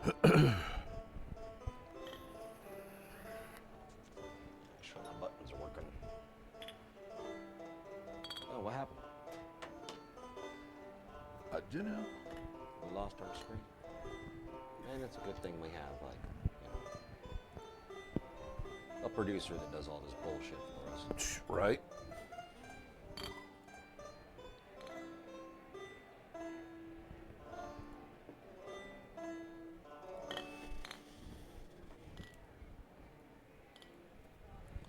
Sure the buttons are working. Oh, what happened? I don't know. We lost our screen. And it's a good thing we have, like, a producer that does all this bullshit for us. Right?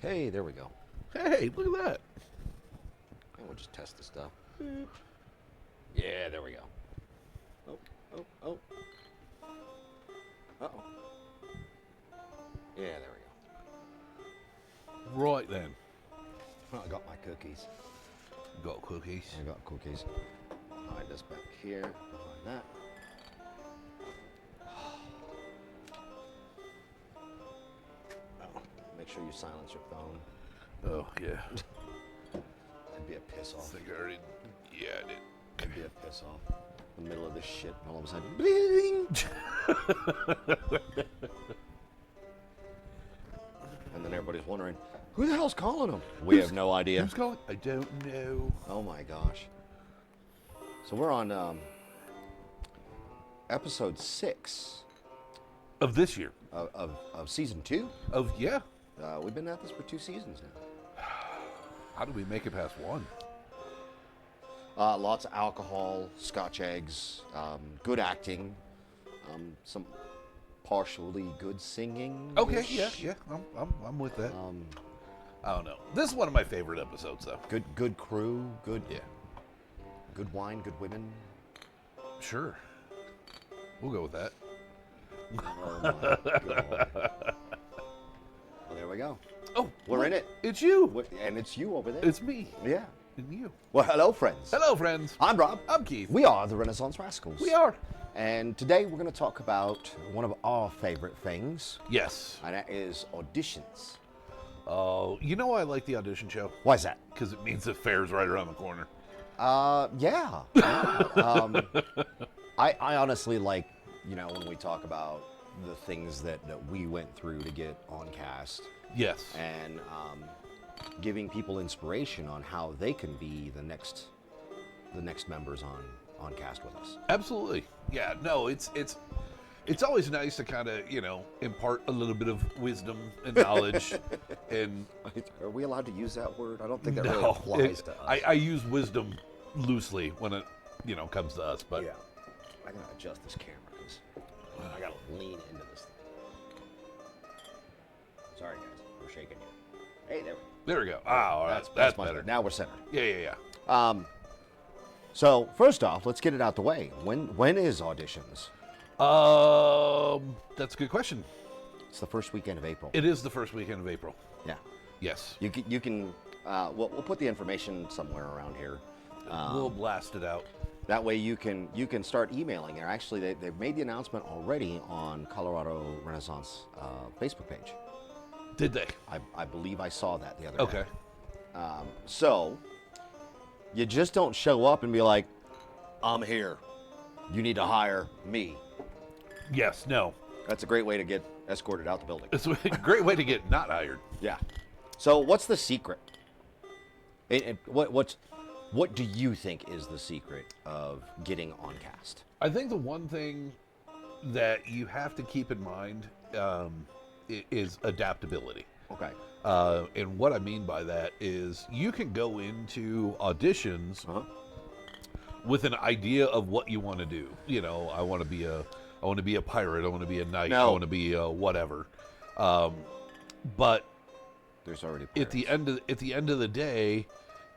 Hey, there we go. Hey, look at that. And we'll just test the stuff. Yeah, there we go. Oh, oh, oh. Uh-oh. Yeah, there we go. Right then. Oh, I got my cookies. Got cookies. I got cookies. Hide this back here. Behind that. Oh, make sure you silence your phone. Oh, yeah. That'd be a piss I off. think I already... Yeah, I did. That'd be a piss off. In the middle of this shit, and all of a sudden, bling! And then everybody's wondering, who the hell's calling them? We have no idea. Who's calling? I don't know. Oh my gosh. So we're on episode 6 Of this year. of season 2. Yeah. We've been at this for 2 seasons now. How did we make it past one? Lots of alcohol, Scotch eggs, good acting, some partially good singing. Okay, yeah. I'm with that. I don't know. This is one of my favorite episodes, though. Good crew, good Yeah. good wine, good women. Sure. We'll go with that. Oh my god. Well, there we go. Oh, We're look, in it. It's you. And it's you over there. It's me. Yeah. And you. Well, hello, friends. Hello, friends. I'm Rob. I'm Keith. We are the Renaissance Rascals. We are. And today we're going to talk about one of our favorite things, Yes. and that is auditions. Oh, you know why I like the audition show? Why is that? Because it means the fair's right around the corner. Yeah. I honestly like, when we talk about the things that we went through to get on cast, Yes. and giving people inspiration on how they can be the next members on cast with us. Absolutely. Yeah. No, it's always nice to kind of, impart a little bit of wisdom and knowledge. And Are we allowed to use that word? I don't think that no, really applies to us. I use wisdom loosely when it, comes to us. But Yeah. I gotta adjust this camera because I gotta lean into this thing. Sorry guys, we're shaking you. Hey, there we go. there we go. Ah, all right. That's much better. Now we're centered. Yeah. So first off, let's get it out the way. When is auditions? That's a good question. It's the first weekend of April. It is the first weekend of April. Yeah. Yes. You can we'll put the information somewhere around here. We'll blast it out. That way you can start emailing. And actually, they've made the announcement already on Colorado Renaissance Facebook page. Did they? I believe I saw that the other day. Okay. So you just don't show up and be like, I'm here. You need to hire me. Yes. No. That's a great way to get escorted out the building. It's a great way to get not hired. Yeah. So what's the secret? What do you think is the secret of getting on cast? I think the one thing that you have to keep in mind is adaptability. Okay. And what I mean by that is you can go into auditions with an idea of what you want to do. I want to be a pirate. I want to be a knight. No. I want to be a whatever. But There's already at the end of the day,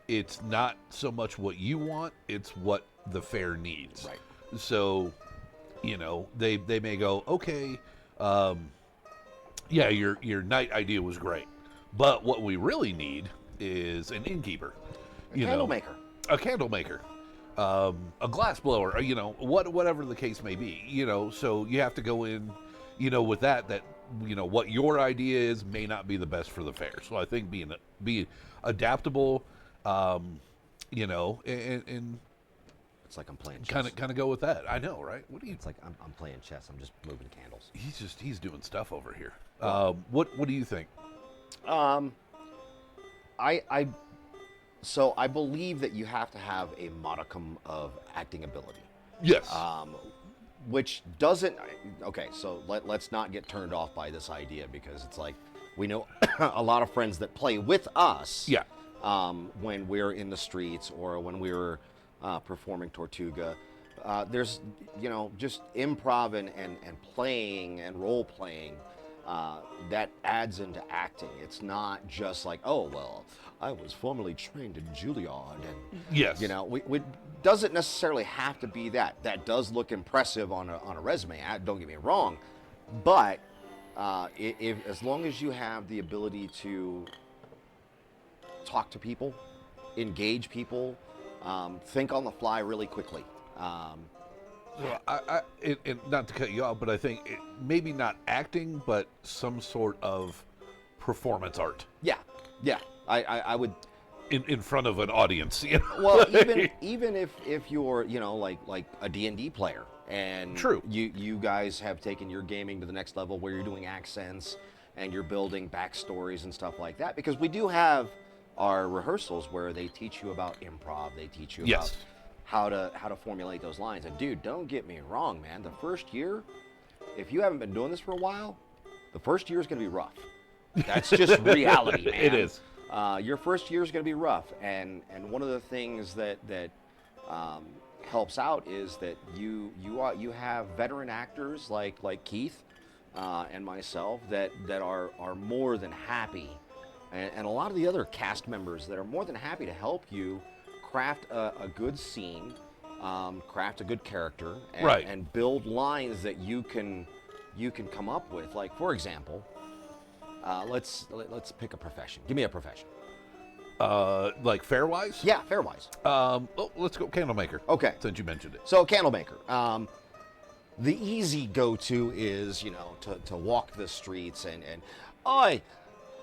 it's not so much what you want; it's what the fair needs. Right. So, they may go, okay, yeah, your knight idea was great, but what we really need is an innkeeper, a candle maker, a glass blower, whatever the case may be. So you have to go in, with that what your idea is may not be the best for the fair. So I think being adaptable, and It's like I'm playing chess. Kind of go with that. I know, right? What do you? It's like I'm playing chess. I'm just moving candles. He's doing stuff over here. What do you think? I so I believe that you have to have a modicum of acting ability. Yes. Which doesn't. Okay, so let's not get turned off by this idea, because it's like we know a lot of friends that play with us. Yeah. When we're in the streets or when we were performing Tortuga, there's just improv and playing and role playing. That adds into acting. It's not just like, oh, well, I was formerly trained in Juilliard. And, yes. We doesn't necessarily have to be that. That does look impressive on a resume. Don't get me wrong. But if as long as you have the ability to talk to people, engage people, think on the fly really quickly. Well, not to cut you off, but I think maybe not acting, but some sort of performance art. Yeah. I would. In front of an audience, Well, even if you're like a D&D player, and true, you guys have taken your gaming to the next level where you're doing accents and you're building backstories and stuff like that, because we do have our rehearsals where they teach you about improv, they teach you about how to formulate those lines. And dude, don't get me wrong, man, the first year, if you haven't been doing this for a while, the first year is going to be rough. That's just reality, man. It is. Your first year is going to be rough, and one of the things that helps out is that you have veteran actors like Keith and myself that are more than happy, and a lot of the other cast members that are more than happy to help you craft a good scene, craft a good character, and build lines that you can come up with. Like, for example, let's pick a profession. Give me a profession. Like fair-wise? Yeah, fair-wise. Let's go candlemaker. Okay. Since you mentioned it. So candlemaker. The easy go-to is, to walk the streets and oi,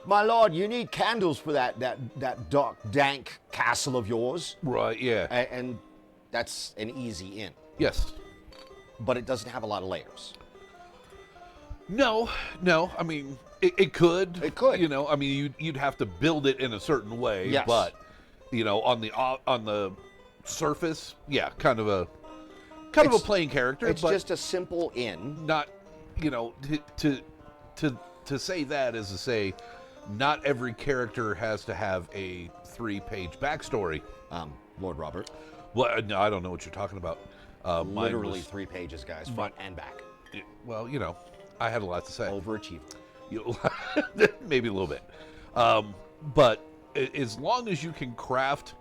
my lord, you need candles for that dark, dank castle of yours. Right, yeah. And that's an easy in. Yes. But it doesn't have a lot of layers. No. I mean, it could. It could. I mean, you'd have to build it in a certain way. Yes. But, on the surface, yeah, kind of a playing character. It's but just a simple in. Not, to say that is to say, not every character has to have a 3-page backstory. Lord Robert. Well, no, I don't know what you're talking about. Literally 3 pages, guys, front and back. Well, I had a lot to say. Overachieved. Maybe a little bit. But as long as you can craft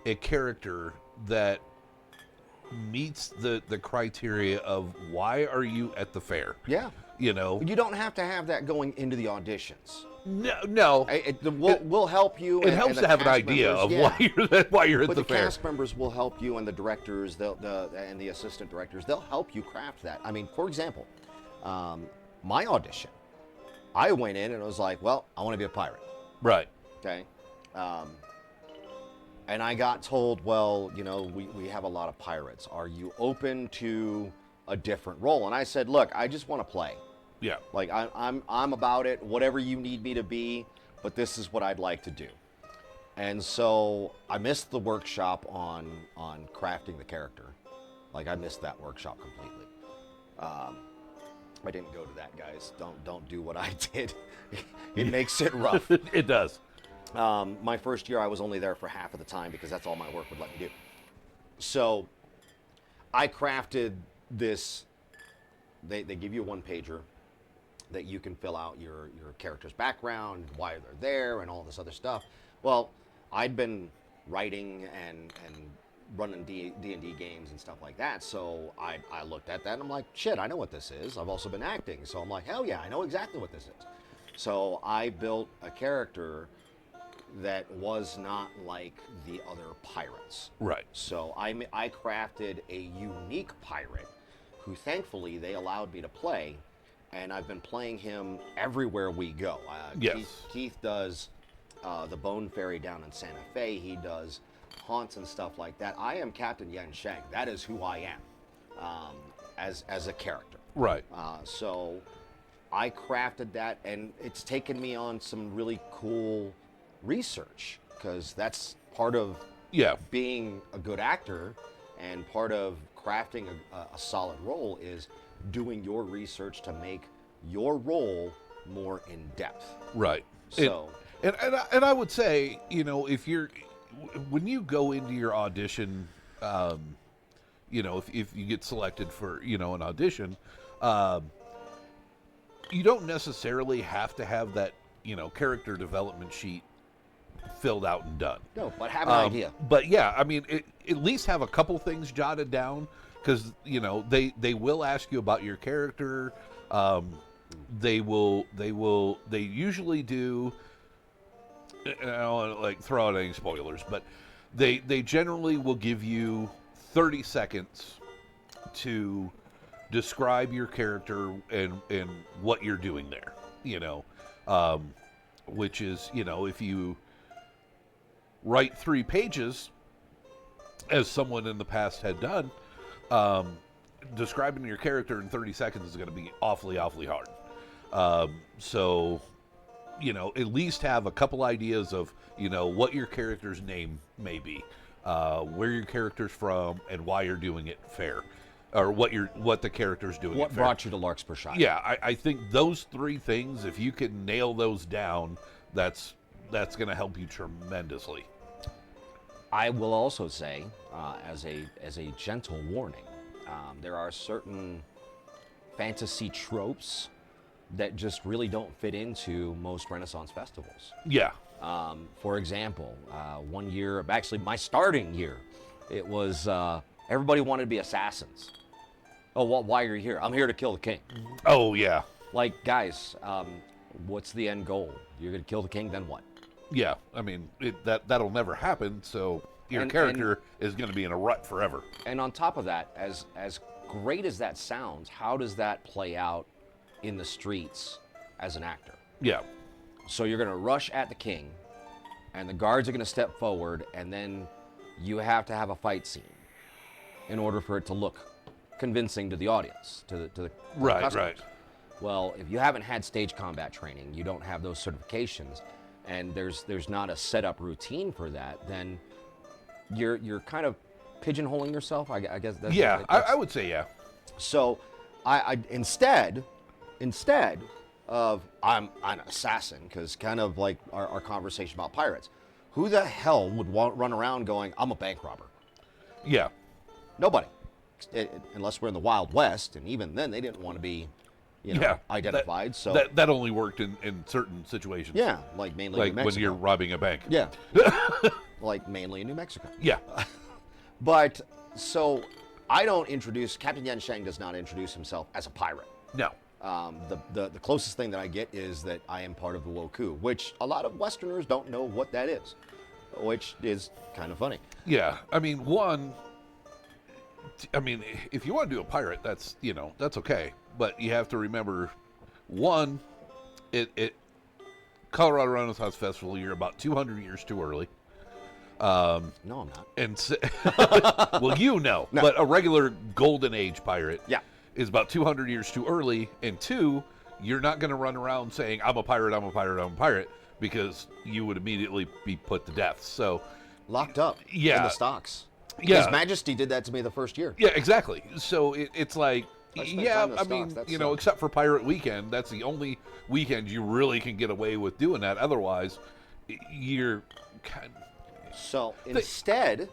a character that meets the criteria of why are you at the fair? Yeah. You don't have to have that going into the auditions. No. We'll help you. It helps to have an idea of why you're at the fair. The cast members will help you, and the directors, and the assistant directors, they'll help you craft that. I mean, for example, my audition, I went in and I was like, well, I want to be a pirate. Right. Okay. And I got told, well, we have a lot of pirates. Are you open to a different role? And I said, look, I just want to play. Yeah. Like I'm about it, whatever you need me to be, but this is what I'd like to do. And so I missed the workshop on crafting the character. Like, I missed that workshop completely. I didn't go to that, guys. Don't do what I did. It makes it rough. It does. My first year, I was only there for half of the time because that's all my work would let me do. So I crafted this. They give you a 1-pager that you can fill out your character's background, why they're there, and all this other stuff. Well, I'd been writing and running D&D games and stuff like that, so I looked at that and I'm like, shit, I know what this is. I've also been acting, so I'm like, hell yeah, I know exactly what this is. So I built a character that was not like the other pirates. Right. So I crafted a unique pirate who, thankfully, they allowed me to play, and I've been playing him everywhere we go. Yes. Keith does the Bone Ferry down in Santa Fe. He does taunts and stuff like that, I am Captain Yan Sheng. That is who I am as a character. Right. So I crafted that, and it's taken me on some really cool research, because that's part of Yeah. being a good actor, and part of crafting a solid role is doing your research to make your role more in depth. Right. So, And I would say, if when you go into your audition, if you get selected for, an audition, you don't necessarily have to have that, character development sheet filled out and done. no, but have an idea. But yeah, I mean, at least have a couple things jotted down, because they will ask you about your character. They usually do. And I don't want to like throw out any spoilers, but they generally will give you 30 seconds to describe your character and what you're doing there. Which is, if you write 3 pages, as someone in the past had done, describing your character in 30 seconds is going to be awfully hard. So, at least have a couple ideas of, what your character's name may be, where your character's from, and why you're doing it fair, or what the character's doing. What it fair. brought you to Larkspurshire? Yeah, I think those 3 things, if you can nail those down, that's going to help you tremendously. I will also say, as a gentle warning, there are certain fantasy tropes that just really don't fit into most Renaissance festivals. Yeah. For example, one year, actually my starting year, it was everybody wanted to be assassins. Oh, why are you here? I'm here to kill the king. Oh, yeah. Like, guys, what's the end goal? You're going to kill the king, then what? Yeah, I mean, that'll never happen, so your character is going to be in a rut forever. And on top of that, as great as that sounds, how does that play out in the streets as an actor? Yeah. So you're going to rush at the king, and the guards are going to step forward, and then you have to have a fight scene in order for it to look convincing to the audience, to the customers. Right. Well, if you haven't had stage combat training, you don't have those certifications, and there's not a setup routine for that, then you're kind of pigeonholing yourself. I guess that's I would say yeah. So I instead of I'm an assassin, because kind of like our conversation about pirates, who the hell would run around going, I'm a bank robber? Yeah. Nobody. Unless we're in the Wild West, and even then they didn't want to be identified. So that only worked in certain situations. yeah, like mainly Like in New Mexico. when you're robbing a bank. Yeah. Like mainly in New Mexico. Yeah. But so Captain Yan Sheng does not introduce himself as a pirate. No. The closest thing that I get is that I am part of the Woku, which a lot of Westerners don't know what that is, which is kind of funny. Yeah. I mean, if you want to do a pirate, that's okay. But you have to remember, Colorado Renaissance Festival, you're about 200 years too early. No, I'm not. And well, no, but a regular Golden Age pirate is about 200 years too early. And 2, you're not going to run around saying, I'm a pirate, I'm a pirate, I'm a pirate, because you would immediately be put to death. So Locked up in the stocks. Yeah. His Majesty did that to me the first year. Yeah, exactly. So it's like, stocks, except for Pirate Weekend, that's the only weekend you really can get away with doing that. Otherwise, you're kind of... So instead,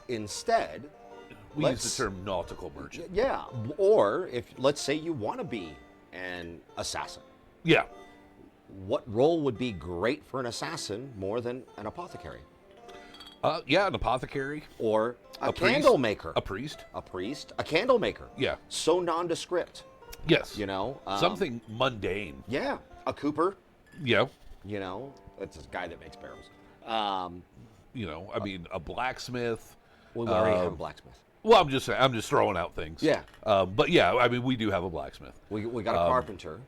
we use the term nautical merchant. Yeah, or if, let's say you want to be an assassin. Yeah. What role would be great for an assassin more than an apothecary? An apothecary. Or a priest, candle maker. A priest. A priest. A candle maker. Yeah. So nondescript. Yes. Something mundane. Yeah. A cooper. Yeah. That's a guy that makes barrels. A blacksmith. We already have a blacksmith. Well, I'm just throwing out things. Yeah. But yeah, we do have a blacksmith. We got a carpenter.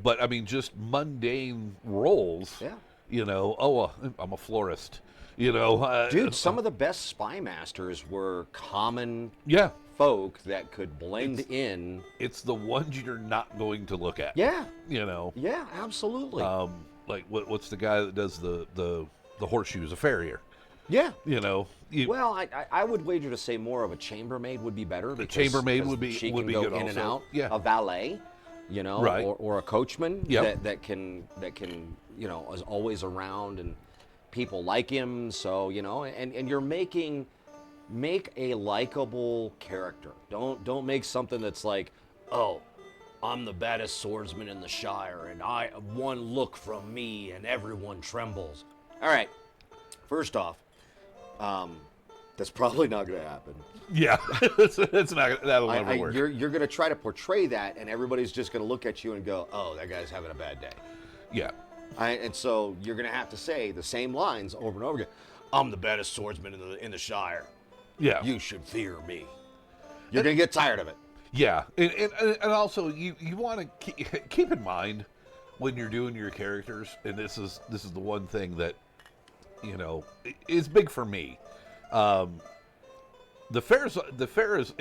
But just mundane roles. Yeah. I'm a florist. Dude, some of the best spy masters were common yeah, folk that could blend in. it's the ones you're not going to look at. Yeah, You know, yeah, absolutely. like what's the guy that does the horseshoes, a farrier? Yeah. You know, Well, I would wager to say more of a chambermaid would be better. Because, chambermaid would she be can go good in and also. out. Yeah. A valet, Right. or a coachman Yep. that can is always around and people like him. So and you're make a likable character. Don't make something that's like, oh, I'm the baddest swordsman in the Shire, and one look from me and everyone trembles. All right, first off, that's probably not going to happen. Yeah, it's not that'll never work. You're going to try to portray that, and everybody's just going to look at you and go, "Oh, that guy's having a bad day." Yeah, And so you're going to have to say the same lines over and over again. I'm the baddest swordsman in the Shire. yeah, You should fear me. You're going to get tired of it. yeah, and also you want to keep in mind when you're doing your characters, and this is the one thing that is big for me. The fair is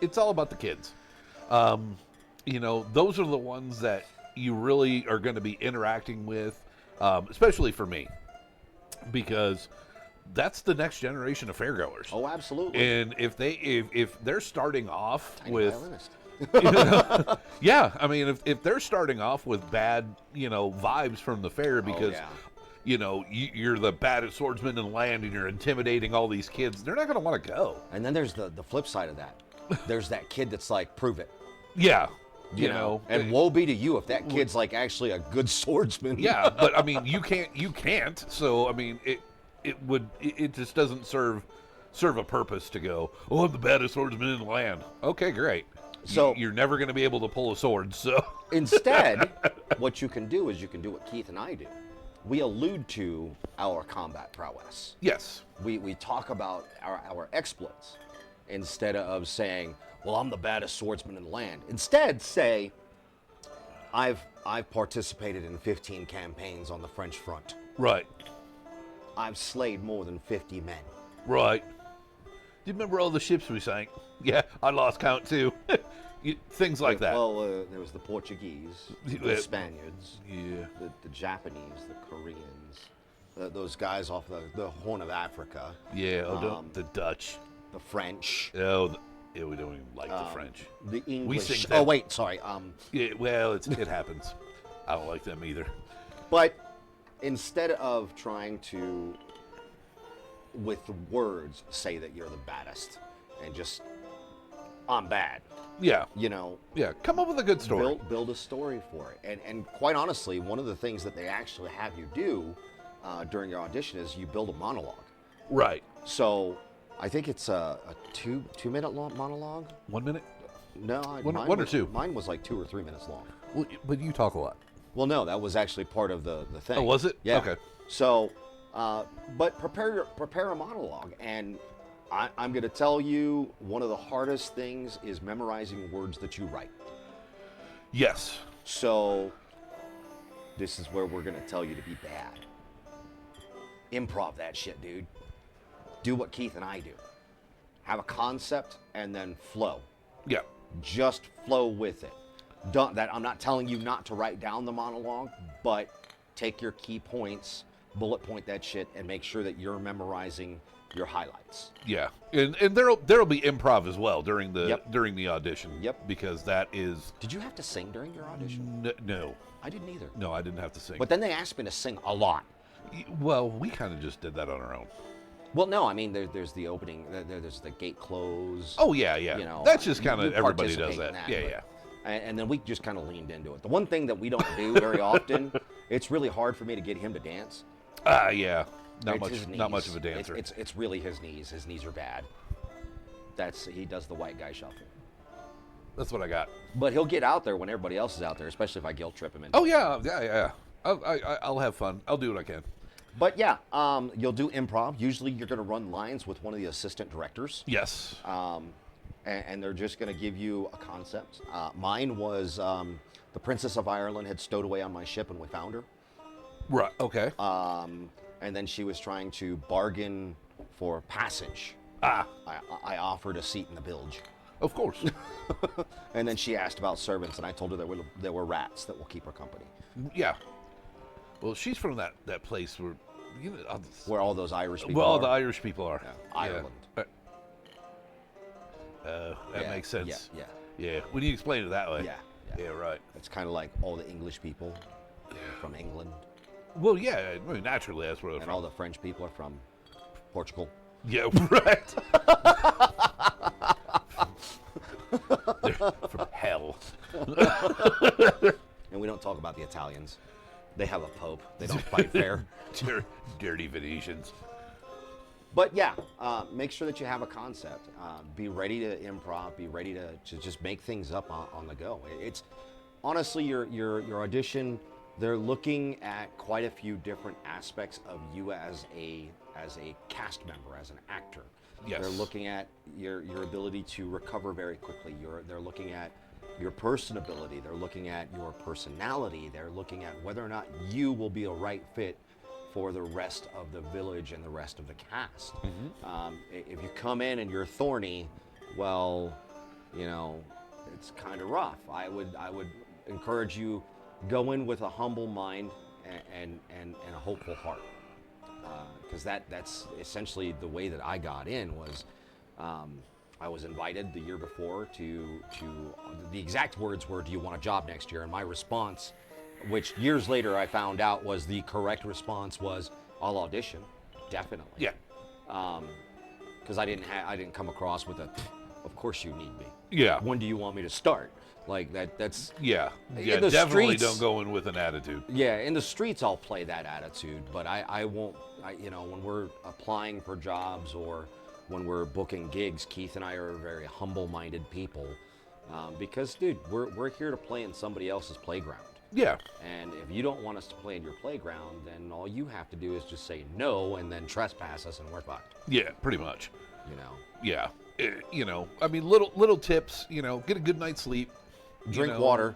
it's all about the kids. Those are the ones that you really are going to be interacting with, especially for me, because that's the next generation of fairgoers. Oh, absolutely. And if they're starting off Tiny with violinist. yeah, I mean if they're starting off with bad vibes from the fair because you're the baddest swordsman in the land and you're intimidating all these kids, they're not going to want to go. And then there's the flip side of that. There's that kid that's like, prove it. Yeah. And woe be to you if that kid's like actually a good swordsman. Yeah, but I mean you can't. So I mean it just doesn't serve a purpose to go, oh, I'm the baddest swordsman in the land. Okay, great. So you're never going to be able to pull a sword. So instead, what you can do is you can do what Keith and I do. We allude to our combat prowess. yes. We talk about our exploits instead of saying, well, I'm the baddest swordsman in the land. Instead, say, I've participated in 15 campaigns on the French front. Right. I've slayed more than 50 men. Right. Do you remember all the ships we sank? Yeah, I lost count too. Things like that. Well, there was the Portuguese, the Spaniards, Yeah. the Japanese, the Koreans, those guys off the Horn of Africa. Yeah. The Dutch. The French. Oh, we don't even like the French. The English. sing Oh, them. wait, sorry. Yeah, well, it happens. I don't like them either. But instead of trying to, with words, say that you're the baddest and just, I'm bad, Yeah. Yeah. Come up with a good story. build a story for it. And quite honestly, one of the things that they actually have you do during your audition is you build a monologue. Right. So I think it's a 2-minute long monologue. 1 minute. No, One or two. Mine was like 2 or 3 minutes long. Well, but you talk a lot. Well, no, that was actually part of the thing. Oh, was it? Yeah. Okay. So, but prepare a monologue, and I'm going to tell you one of the hardest things is memorizing words that you write. Yes. So, this is where we're going to tell you to be bad. Improv that shit, dude. Do what Keith and I do. Have a concept and then flow. Yeah. Just flow with it. I'm not telling you not to write down the monologue, but take your key points, bullet point that shit, and make sure that you're memorizing your highlights. Yeah. And there'll be improv as well during the Yep. during the audition. Yep. Because that is Did you have to sing during your audition? no. I didn't either. No, I didn't have to sing. But then they asked me to sing a lot. Well, we kind of just did that on our own. Well, no, I mean, there's the opening, there's the gate close. Oh yeah, yeah. You know, that's just you kind of everybody does participate that. in Yeah, but- yeah. And then we just kind of leaned into it. The one thing that we don't do very often, it's really hard for me to get him to dance. Yeah. Not It's his much. Not knees. much of a dancer. It's really his knees. His knees are bad. He does the white guy shuffle. That's what I got. But he'll get out there when everybody else is out there, especially if I guilt trip him in. Oh yeah, yeah. I'll have fun. I'll do what I can. But yeah, you'll do improv. Usually you're going to run lines with one of the assistant directors. Yes. And they're just going to give you a concept. Mine was the Princess of Ireland had stowed away on my ship and we found her. Right. Okay. and then she was trying to bargain for passage. I offered a seat in the bilge. Of course. And then she asked about servants, and I told her there were rats that will keep her company. Yeah. Well, she's from that place where, Where all those Irish people well, are. the Irish people are. Yeah. Ireland. That makes sense. Yeah. Yeah. When you explain it that way. Yeah. Yeah, right. It's kind of like all the English people from England, Well, yeah. I mean, naturally, that's where they're and from. all the French people are from Portugal. Yeah, right. They're from hell. And we don't talk about the Italians. They have a pope. They don't fight fair. Dirty Venetians. But yeah, make sure that you have a concept. Be ready to improv. Be ready to just make things up on the go. It's honestly your audition. They're looking at quite a few different aspects of you as a cast member, as an actor. Yes. They're looking at your ability to recover very quickly. They're looking at your personability. They're looking at your personality. They're looking at whether or not you will be a right fit for the rest of the village and the rest of the cast. If you come in and you're thorny, well, it's kind of rough. I would encourage you, go in with a humble mind and a hopeful heart, because that's essentially the way that I got in. Was I was invited the year before to the exact words were, "Do you want a job next year?" And my response, which years later I found out was the correct response, was, "I'll audition, definitely." Yeah. Because I didn't come across with a, "Of course you need me. Yeah. When do you want me to start?" Like that's Yeah. In Yeah. the Definitely streets- don't go in with an attitude. yeah, in the streets I'll play that attitude, but I won't. When we're applying for jobs or when we're booking gigs, Keith and I are very humble-minded people, because, dude, we're here to play in somebody else's playground. Yeah. And if you don't want us to play in your playground, then all you have to do is just say no and then trespass us, and we're fucked. Yeah. Pretty much. Yeah. I mean, little tips. Get a good night's sleep. Drink water.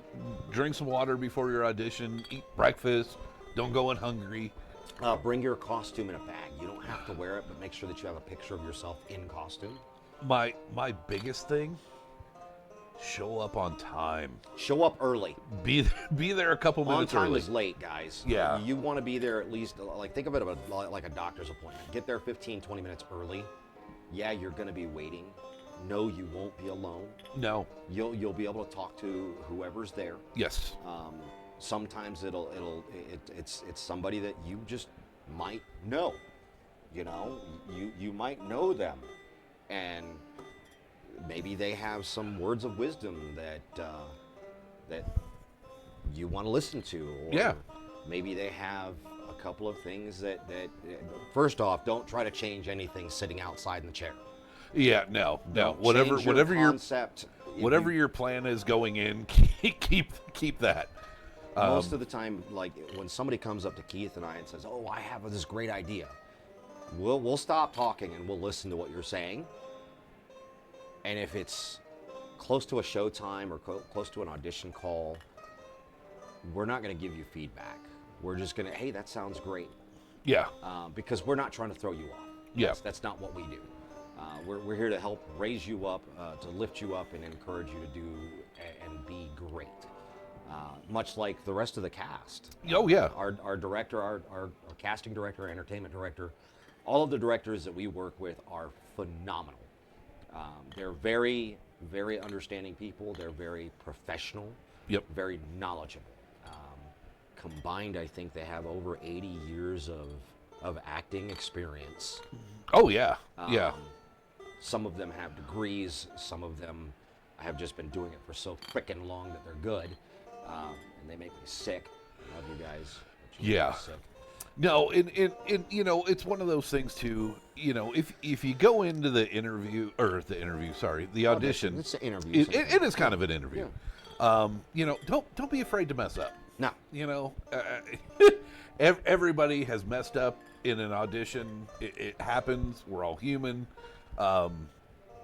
Drink some water before your audition. Eat breakfast. Don't go in hungry. Bring your costume in a bag. You don't have to wear it, but make sure that you have a picture of yourself in costume. My biggest thing, show up on time. Show up early. Be there a couple On minutes time early. is late, guys. Yeah. You want to be there at least, like, think of it like a doctor's appointment. Get there 15, 20 minutes early. Yeah, you're going to be waiting. No, you won't be alone. No. You'll be able to talk to whoever's there. Yes. Sometimes it's somebody that you just might know. You might know them, and maybe they have some words of wisdom that you want to listen to. Or Yeah. Maybe they have a couple of things that first off, don't try to change anything sitting outside in the chair. Yeah. No. Don't Whatever change your your concept. If whatever you- your plan is going in, keep that. Most of the time, like when somebody comes up to Keith and I and says, "Oh, I have this great idea," we'll stop talking and we'll listen to what you're saying. And if it's close to a show time or close to an audition call, we're not going to give you feedback. We're just going to, "Hey, that sounds great," Yeah. because we're not trying to throw you off. Yeah. That's not what we do. We're here to help raise you up, to lift you up, and encourage you to do and be great. Much like the rest of the cast. Oh, yeah. Our director, our casting director, entertainment director, all of the directors that we work with are phenomenal. They're very, very understanding people. They're very professional. Yep. Very knowledgeable. Combined, I think they have over 80 years of acting experience. Oh, yeah. Yeah. Some of them have degrees. Some of them have just been doing it for so frickin' long that they're good. And they make me sick. Love you guys. But you make me Yeah. sick. No, and it's one of those things too. If you go into the audition, It's an interview. it is kind of an interview. Don't be afraid to mess up. No. Everybody has messed up in an audition. It happens. We're all human. I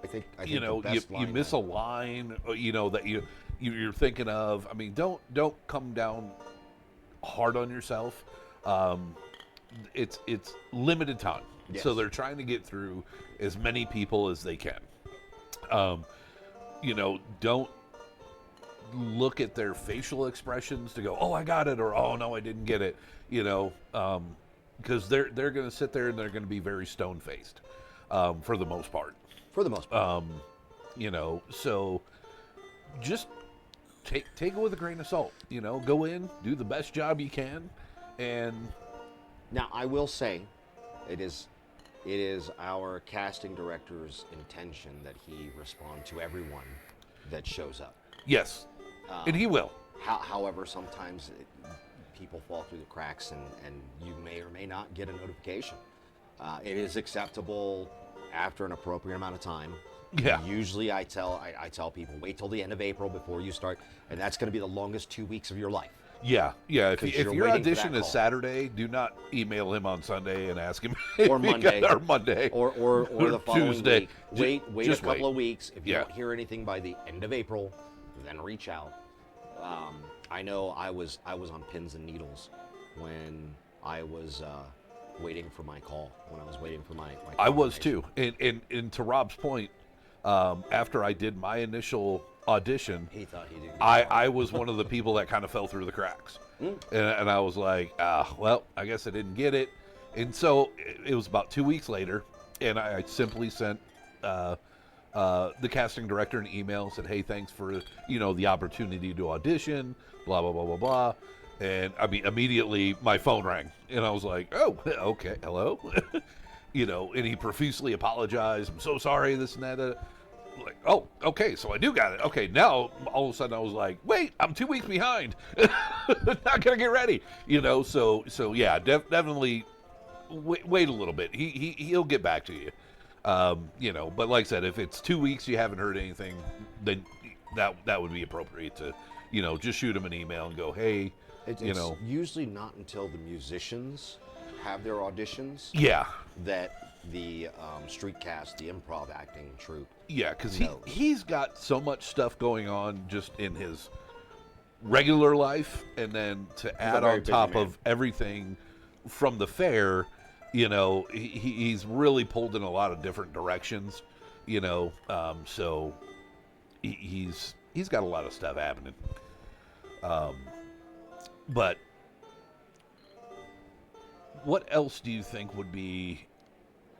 think the best you line miss a line. That you're thinking of. I mean, don't come down hard on yourself. it's limited time, Yes. so they're trying to get through as many people as they can. Don't look at their facial expressions to go, oh, I got it, or oh no, I didn't get it. Because they're going to sit there and they're going to be very stone faced, for the most part. For the most part. So just take it with a grain of salt. Go in, do the best job you can, and Now, I will say, it is our casting director's intention that he respond to everyone that shows up. yes, and he will. However, sometimes people fall through the cracks, and you may or may not get a notification. It is acceptable after an appropriate amount of time. Yeah. Usually, I tell people, wait till the end of April before you start, and that's going to be the longest 2 weeks of your life. Yeah. If 'Cause your you're waiting for audition that is call. Saturday, do not email him on Sunday and ask him Or Monday. or Monday or the following Tuesday. week. Wait Just a couple wait. of weeks. If you Yeah. don't hear anything by the end of April, then reach out. I know I was on pins and needles when I was waiting for my call. When I was waiting for my I was confirmation. too. And to Rob's point, after I did my initial audition, He thought he did. I was one of the people that kind of fell through the cracks. And I was like, well, I guess I didn't get it. And so it was about 2 weeks later, and I simply sent the casting director an email, said, hey, thanks for, the opportunity to audition, blah, blah, blah, blah, blah. And I mean, immediately my phone rang, and I was like, oh, okay, hello? And he profusely apologized. I'm so sorry, this and that. Like, oh, okay, so I do got it. Okay, now all of a sudden I was like, wait, I'm 2 weeks behind. Not gonna get ready, So yeah, definitely wait a little bit. He'll get back to you, But like I said, if it's 2 weeks you haven't heard anything, then that would be appropriate to, just shoot him an email and go, hey, It's usually not until the musicians have their auditions yeah. that the street cast, the improv acting troupe. Yeah, because knows. he's got so much stuff going on just in his regular life, and then to add very on busy top man. of everything from the fair, he's really pulled in a lot of different directions, so he's got a lot of stuff happening. But what else do you think would be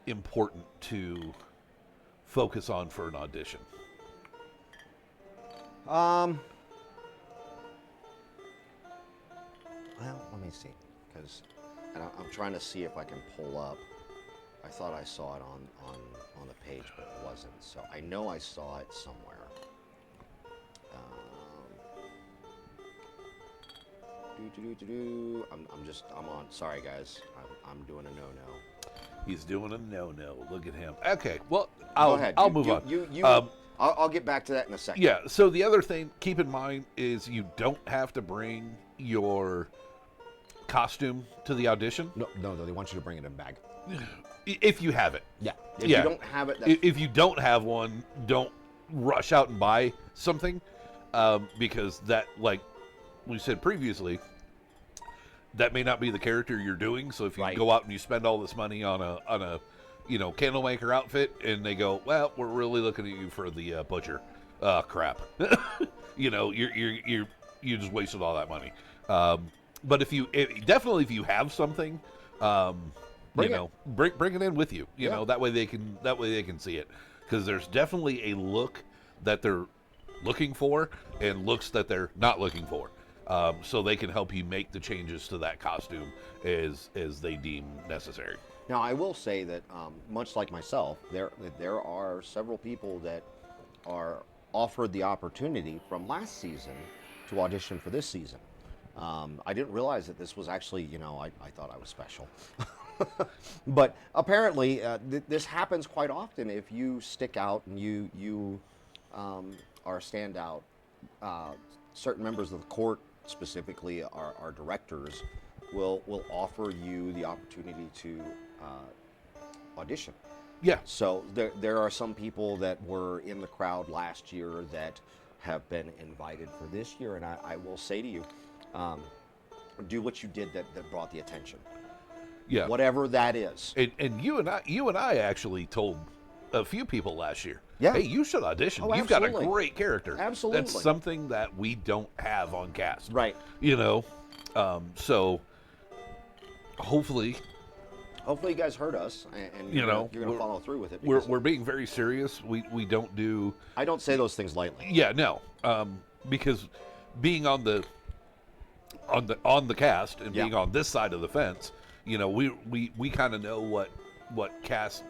important to focus on for an audition? Well, let me see, because I'm trying to see if I can pull up. I thought I saw it on the page, but it wasn't. So I know I saw it somewhere. I'm on. Sorry, guys. I'm doing a no-no. He's doing a no-no. Look at him. Okay, well, Go I'll ahead. move on. I'll get back to that in a second. Yeah, so the other thing, keep in mind, is you don't have to bring your costume to the audition. No, they want you to bring it in a bag. If you have it. Yeah. If Yeah. you don't have it, that's If you don't have one, don't rush out and buy something, because that, like we said previously, that may not be the character you're doing. So if you Right. go out and you spend all this money on a candle maker outfit, and they go, well, we're really looking at you for the butcher. Crap. You just wasted all that money. But if you have something, Bring bring it in with you. You Yeah. know, that way they can see it, because there's definitely a look that they're looking for and looks that they're not looking for. So they can help you make the changes to that costume as they deem necessary. Now, I will say that, much like myself, there are several people that are offered the opportunity from last season to audition for this season. I didn't realize that this was actually, I thought I was special. But apparently, this happens quite often. If you stick out and you are a standout, certain members of the court, specifically our directors, will offer you the opportunity to audition. Yeah. So there are some people that were in the crowd last year that have been invited for this year, and I will say to you, do what you did that brought the attention. Yeah. Whatever that is. And you and I actually told a few people last year, Yeah. hey, you should audition. Oh, You've got a absolutely. great character. Absolutely. That's something that we don't have on cast. Right. You know? So hopefully, Hopefully you guys heard us, and you know, you're going to follow through with it. we're being very serious. We don't do. I don't say those things lightly. Yeah, no. Because being on the cast and Yeah. being on this side of the fence, you know, we kind of know what cast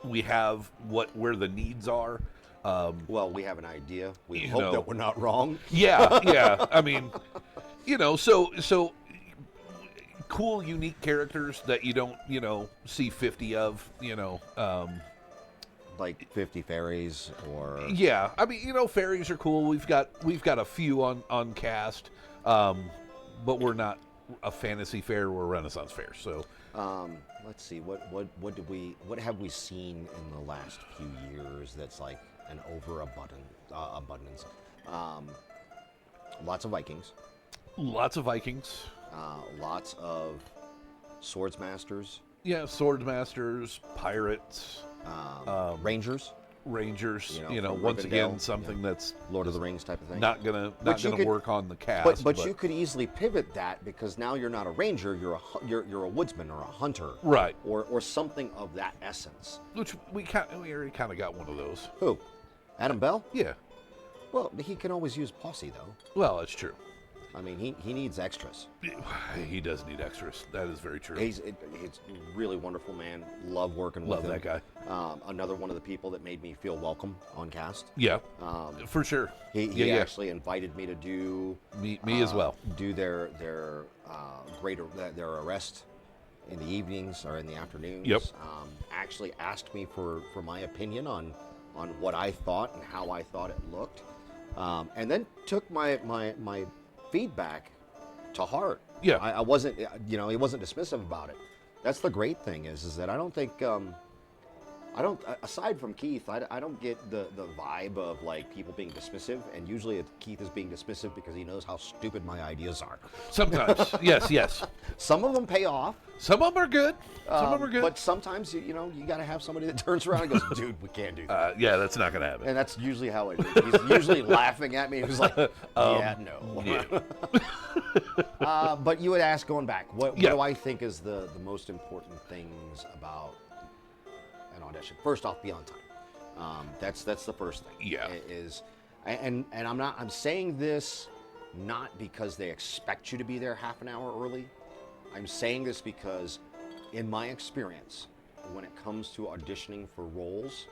we have, where the needs are. Well, we have an idea. We You hope know. that we're not wrong. Yeah, yeah. I mean, you know, so cool, unique characters that you don't, you know, see 50 of, you know. Like 50 fairies or... Yeah, I mean, you know, fairies are cool. We've got a few on cast, but we're not a fantasy fair. We're a Renaissance fair. So, let's see. What have we seen in the last few years that's like an abundance? Lots of Vikings. lots of Vikings. Lots of swords masters. Yeah, sword masters, pirates, Rangers. rangers. You know, from Once Rivendell, again, something that's Lord of the Rings type of thing. not gonna you could- work on the cast. But you could easily pivot that, because now you're not a ranger, you're a woodsman or a hunter, right, or something of that essence. which we already kind of got one of those. Who? Adam Bell? Yeah, Well, he can always use posse though. well, that's true. I mean, he needs extras. He does need extras. That is very true. He's a really wonderful man. Love working with Love him. that guy. Another one of the people that made me feel welcome on cast. Yeah, for sure. He actually invited me to do Me as well. do their arrest in the evenings or in the afternoons. Yep. Actually asked me for my opinion on what I thought and how I thought it looked, and then took my feedback to heart. Yeah. I wasn't, he wasn't dismissive about it. That's the great thing is that I don't think, aside from Keith, I don't get the vibe of like people being dismissive, and usually Keith is being dismissive because he knows how stupid my ideas are. Sometimes, yes. Some of them pay off. Some of them are good. Some of them are good. But sometimes, you got to have somebody that turns around and goes, dude, we can't do that. Yeah, that's not gonna happen. And that's usually how it is. He's usually laughing at me. He's like, yeah, no. Yeah. But you would ask, going back, what Yeah. do I think is the most important things about an audition? First off, be on time. That's the first thing. Yeah. And I'm saying this not because they expect you to be there half an hour early. I'm saying this because, in my experience, when it comes to auditioning for roles,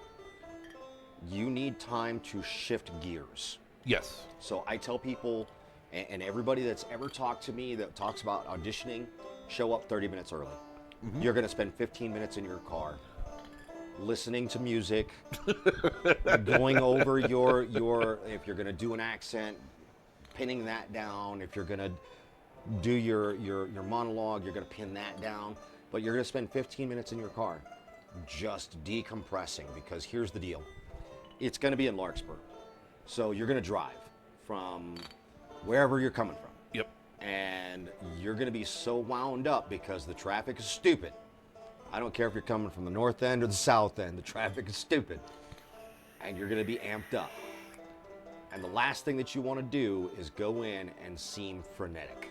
you need time to shift gears. Yes. So I tell people, and everybody that's ever talked to me that talks about auditioning, show up 30 minutes early. Mm-hmm. You're going to spend 15 minutes in your car listening to music, going over your if you're going to do an accent, pinning that down. If you're going to do your monologue, you're going to pin that down. But you're going to spend 15 minutes in your car just decompressing, because here's the deal. It's going to be in Larkspur. So you're going to drive from wherever you're coming from. Yep. And you're going to be so wound up because the traffic is stupid. I don't care if you're coming from the north end or the south end, the traffic is stupid. And you're going to be amped up. And the last thing that you want to do is go in and seem frenetic.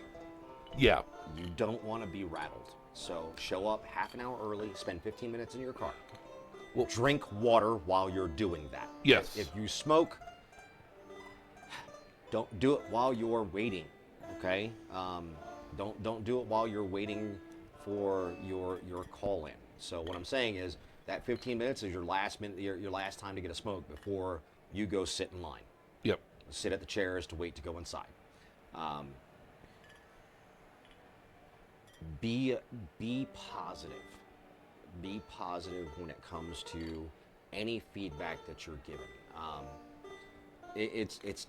Yeah. You don't want to be rattled. So show up half an hour early, spend 15 minutes in your car. Well, Drink water while you're doing that. Yes. If you smoke, don't do it while you're waiting, okay? Don't do it while you're waiting for your call in. So what I'm saying is that 15 minutes is your last minute, your last time to get a smoke before you go sit in line. Yep. Sit at the chairs to wait to go inside. Be positive. Be positive when it comes to any feedback that you're given. It's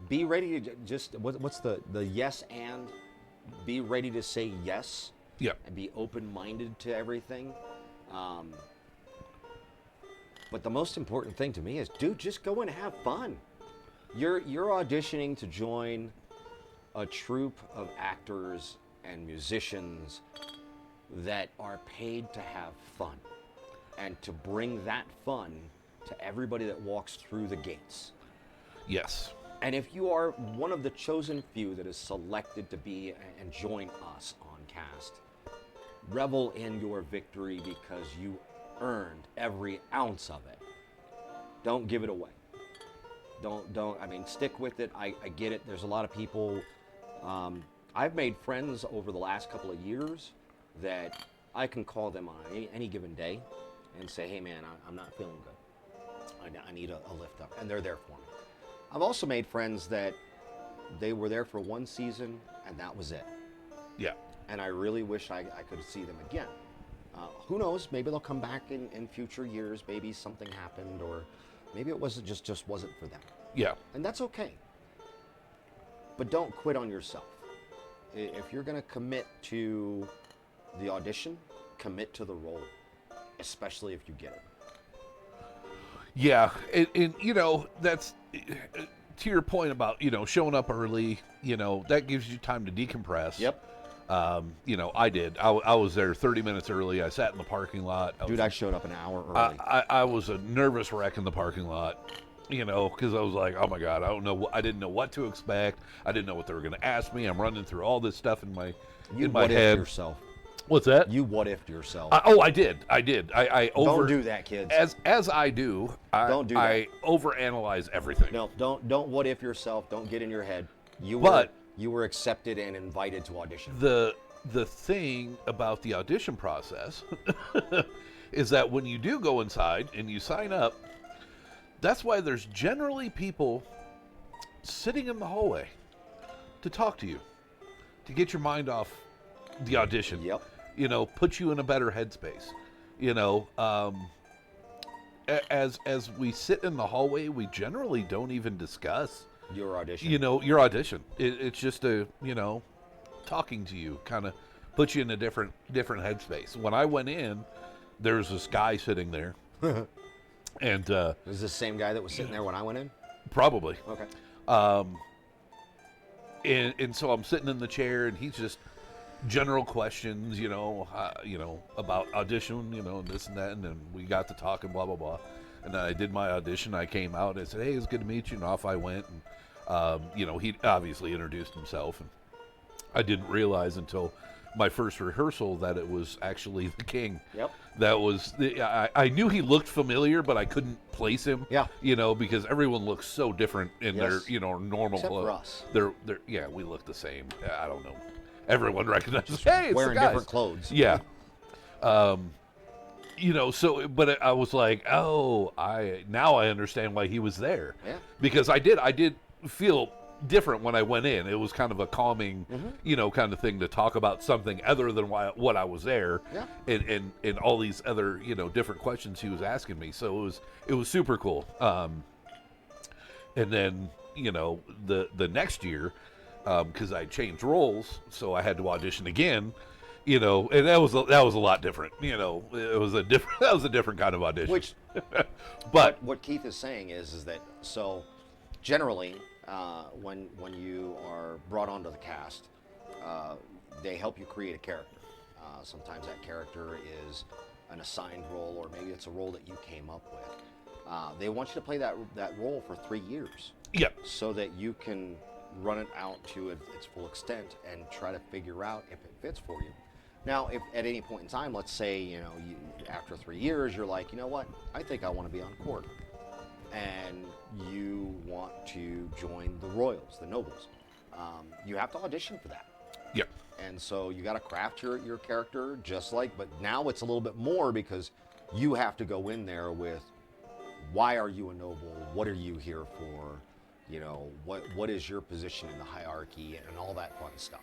be ready to just what's the yes and be ready to say yes. Yep. And be open-minded to everything. But the most important thing to me is, dude, just go and have fun. You're auditioning to join a troupe of actors and musicians that are paid to have fun and to bring that fun to everybody that walks through the gates. Yes. And if you are one of the chosen few that is selected to be and join us on cast, revel in your victory because you earned every ounce of it. Don't give it away. I mean, stick with it. I get it. There's a lot of people. I've made friends over the last couple of years that I can call them on any given day and say, hey man, I'm not feeling good. I need a lift up. And they're there for me. I've also made friends that they were there for one season and that was it. Yeah. And I really wish I could see them again. Who knows? Maybe they'll come back in future years. Maybe something happened, or maybe it wasn't just wasn't for them. Yeah. And that's okay. But don't quit on yourself. If you're going to commit to the audition, commit to the role, especially if you get it. Yeah, and you know, that's to your point about, you know, showing up early, you know, that gives you time to decompress. Yep. You know, I did. I was there 30 minutes early. I sat in the parking lot. I showed up an hour early. I was a nervous wreck in the parking lot, you know, because I was like, oh my God, I didn't know what to expect. I didn't know what they were going to ask me. I'm running through all this stuff in my head. Yourself. What's that? You what ifed yourself. I did. Don't do that, kids. As I do. Don't do that. I overanalyze everything. No, don't what if yourself. Don't get in your head. You were accepted and invited to audition. The thing about the audition process is that when you do go inside and you sign up, that's why there's generally people sitting in the hallway to talk to you, to get your mind off the audition. Yep. You know, put you in a better headspace. You know, as we sit in the hallway, we generally don't even discuss your audition. You know, your audition. It's just talking to you, kind of puts you in a different headspace. When I went in, there was this guy sitting there, and is this the same guy that was sitting there when I went in? Probably. Okay. And so I'm sitting in the chair, and he's just general questions, you know, about audition, you know, and this and that, and then we got to talking, blah blah blah, and then I did my audition. I came out and I said, hey, it's good to meet you, and off I went. And you know, he obviously introduced himself, and I didn't realize until my first rehearsal that it was actually the King. Yep. That was I knew he looked familiar, but I couldn't place him. Yeah. You know, because everyone looks so different in their, you know, normal Except clothes. for us. They're we look the same. I don't know. Everyone recognizes. Hey, it's wearing the guys. different clothes. Yeah. You know, so but I was like, oh, now I understand why he was there. Yeah. Because I did feel different when I went in. It was kind of a calming, you know, kind of thing to talk about something other than what I was there. Yeah. And all these other, you know, different questions he was asking me. So it was super cool. And then, you know, the next year, because I changed roles, so I had to audition again, you know, and that was a lot different. You know, that was a different kind of audition. Which, but what Keith is saying is that so generally, when you are brought onto the cast, they help you create a character. Sometimes that character is an assigned role, or maybe it's a role that you came up with. They want you to play that role for 3 years. Yep. So that you can run it out to its full extent and try to figure out if it fits for you. Now, if at any point in time, let's say, you know, after 3 years, you're like, you know what, I think I want to be on court, and you want to join the royals, the nobles, you have to audition for that. Yep. And so you got to craft your character just like, but now it's a little bit more because you have to go in there with, why are you a noble? What are you here for? You know, what is your position in the hierarchy and all that fun stuff.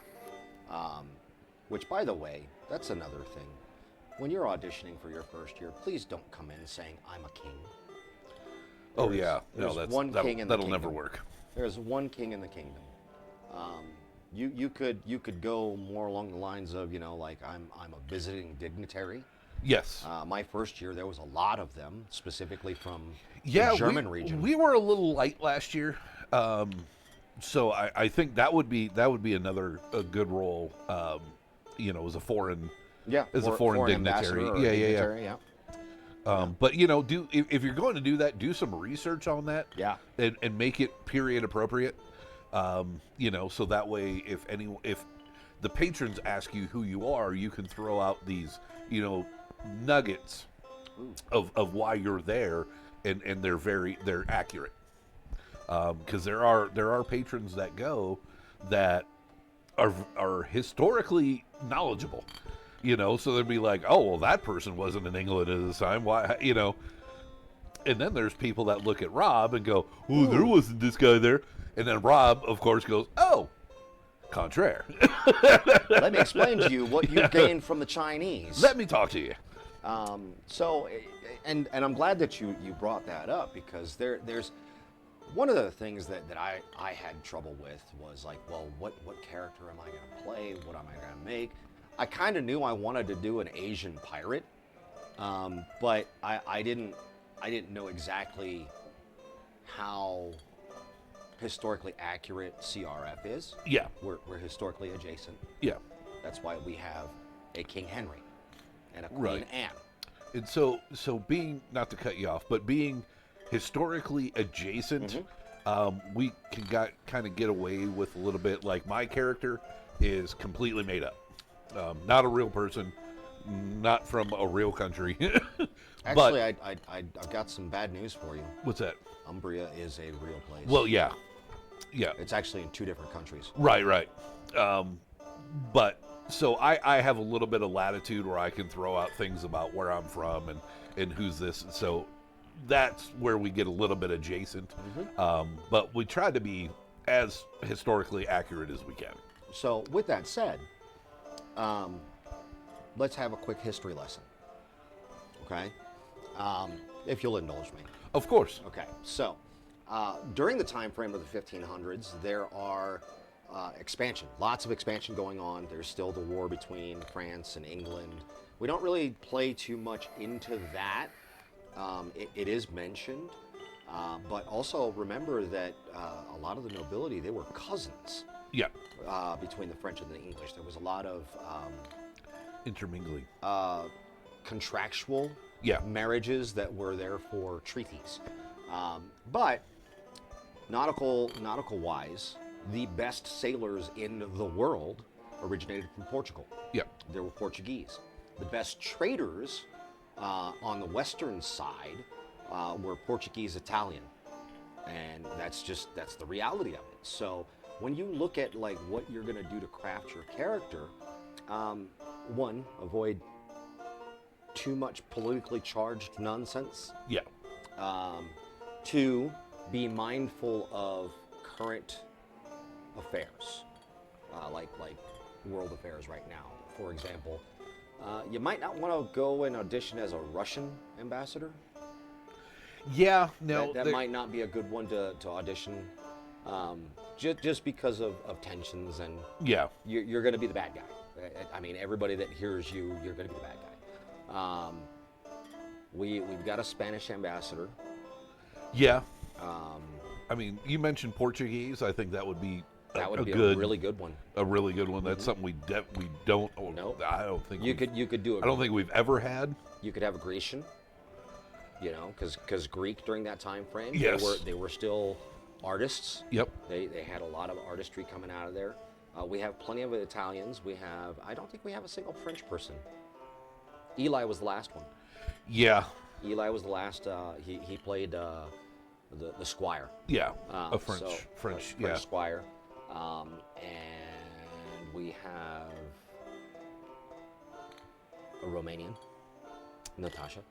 Which, by the way, that's another thing. When you're auditioning for your first year, please don't come in saying, I'm a king. Oh, yeah. There's No, one king in the that'll kingdom. never work. There's one king in the kingdom. You could go more along the lines of, you know, like I'm a visiting dignitary. Yes. My first year, there was a lot of them, specifically from the German region. We were a little light last year, so I think that would be a good role. You know, as a foreign Yeah, as a foreign dignitary. ambassador or Yeah, dignitary, yeah. But you know, do if you're going to do that, do some research on that. Yeah. And make it period appropriate. You know, so that way, if the patrons ask you who you are, you can throw out these, you know, nuggets of why you're there, and they're accurate. Because there are patrons that go that are historically knowledgeable. You know, so they'd be like, oh, well, that person wasn't in England at this time. Why, you know? And then there's people that look at Rob and go, oh, there wasn't this guy there. And then Rob, of course, goes, oh, contraire. Let me explain to you what you gained from the Chinese. Let me talk to you. So, and I'm glad that you brought that up, because there's one of the things that I had trouble with was like, well, what character am I going to play? What am I going to make? I kind of knew I wanted to do an Asian pirate, but I didn't know exactly how historically accurate CRF is. Yeah. We're historically adjacent. Yeah. That's why we have a King Henry and a Queen Right. Anne. And so being, not to cut you off, but being historically adjacent, we can kind of get away with a little bit. Like, my character is completely made up. Not a real person, not from a real country. Actually, I've got some bad news for you. What's that? Umbria is a real place. Well, yeah. It's actually in 2 different countries. Right. But so I have a little bit of latitude where I can throw out things about where I'm from and who's this. So that's where we get a little bit adjacent. But we try to be as historically accurate as we can. So with that said, let's have a quick history lesson. Okay? If you'll indulge me. Of course. Okay, so during the time frame of the 1500s, there are expansion, lots of expansion going on. There's still the war between France and England. We don't really play too much into that. It is mentioned, but also remember that a lot of the nobility, they were cousins. Yeah. Between the French and the English. There was a lot of intermingling. Contractual Yeah. marriages that were there for treaties. But nautical wise, the best sailors in the world originated from Portugal. Yeah. They were Portuguese. The best traders on the western side were Portuguese Italian. And that's the reality of it. So when you look at like what you're going to do to craft your character, one, avoid too much politically charged nonsense. Yeah. 2, be mindful of current affairs, like world affairs right now. For example, you might not want to go and audition as a Russian ambassador. Yeah. No. That might not be a good one to audition, just because of tensions, and Yeah. you're going to be the bad guy. I mean, everybody that hears you, you're going to be the bad guy. We've got a Spanish ambassador. Yeah. I mean, you mentioned Portuguese. I think that would be That would be good, a really good one. a really good one. That's something we don't. Nope. I don't think You could do it. I don't think we've ever had. You could have a Grecian. You know, because Greek during that time frame, Yes. they were still artists. Yep. They had a lot of artistry coming out of there. We have plenty of Italians. I don't think we have a single French person. Eli was the last one. Yeah. Eli was the last. He played the squire. Yeah. A So, French. a Yeah. squire. And we have a Romanian, Natanya.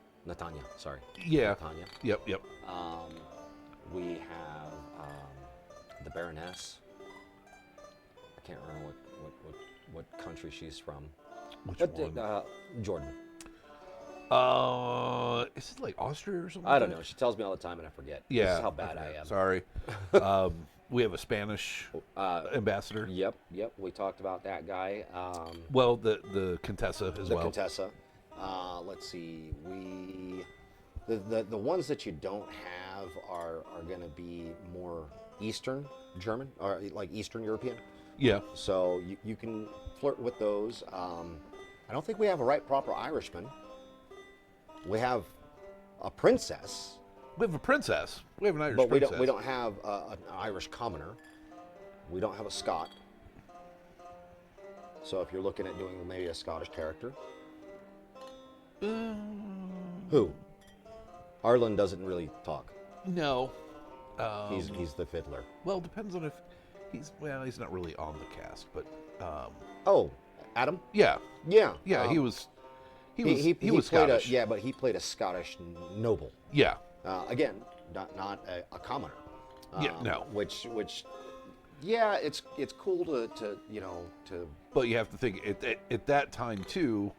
Sorry. Yeah. Natanya. Yep. We have the Baroness. I can't remember what country she's from. Which But, one? Jordan. Is it like Austria or something? I don't know. She tells me all the time and I forget. Yeah. This is how bad I am. Sorry. We have a Spanish ambassador. Yep. We talked about that guy. Well, the Contessa as The well. Contessa. Let's see. The ones that you don't have are going to be more Eastern German or like Eastern European. Yeah. So you can flirt with those. I don't think we have a right proper Irishman. We have a princess, We have a princess. We have an Irish but princess. we don't have an Irish commoner. We don't have a Scot. So if you're looking at doing maybe a Scottish character, who? Arlen doesn't really talk. No. He's the fiddler. Well, depends on if he's not really on the cast, but Oh, Adam? yeah, Yeah. he was He was played Scottish. but he played a Scottish noble. Yeah, Again, not a commoner. Yeah, no. Which yeah, it's cool to to but you have to think at that time too,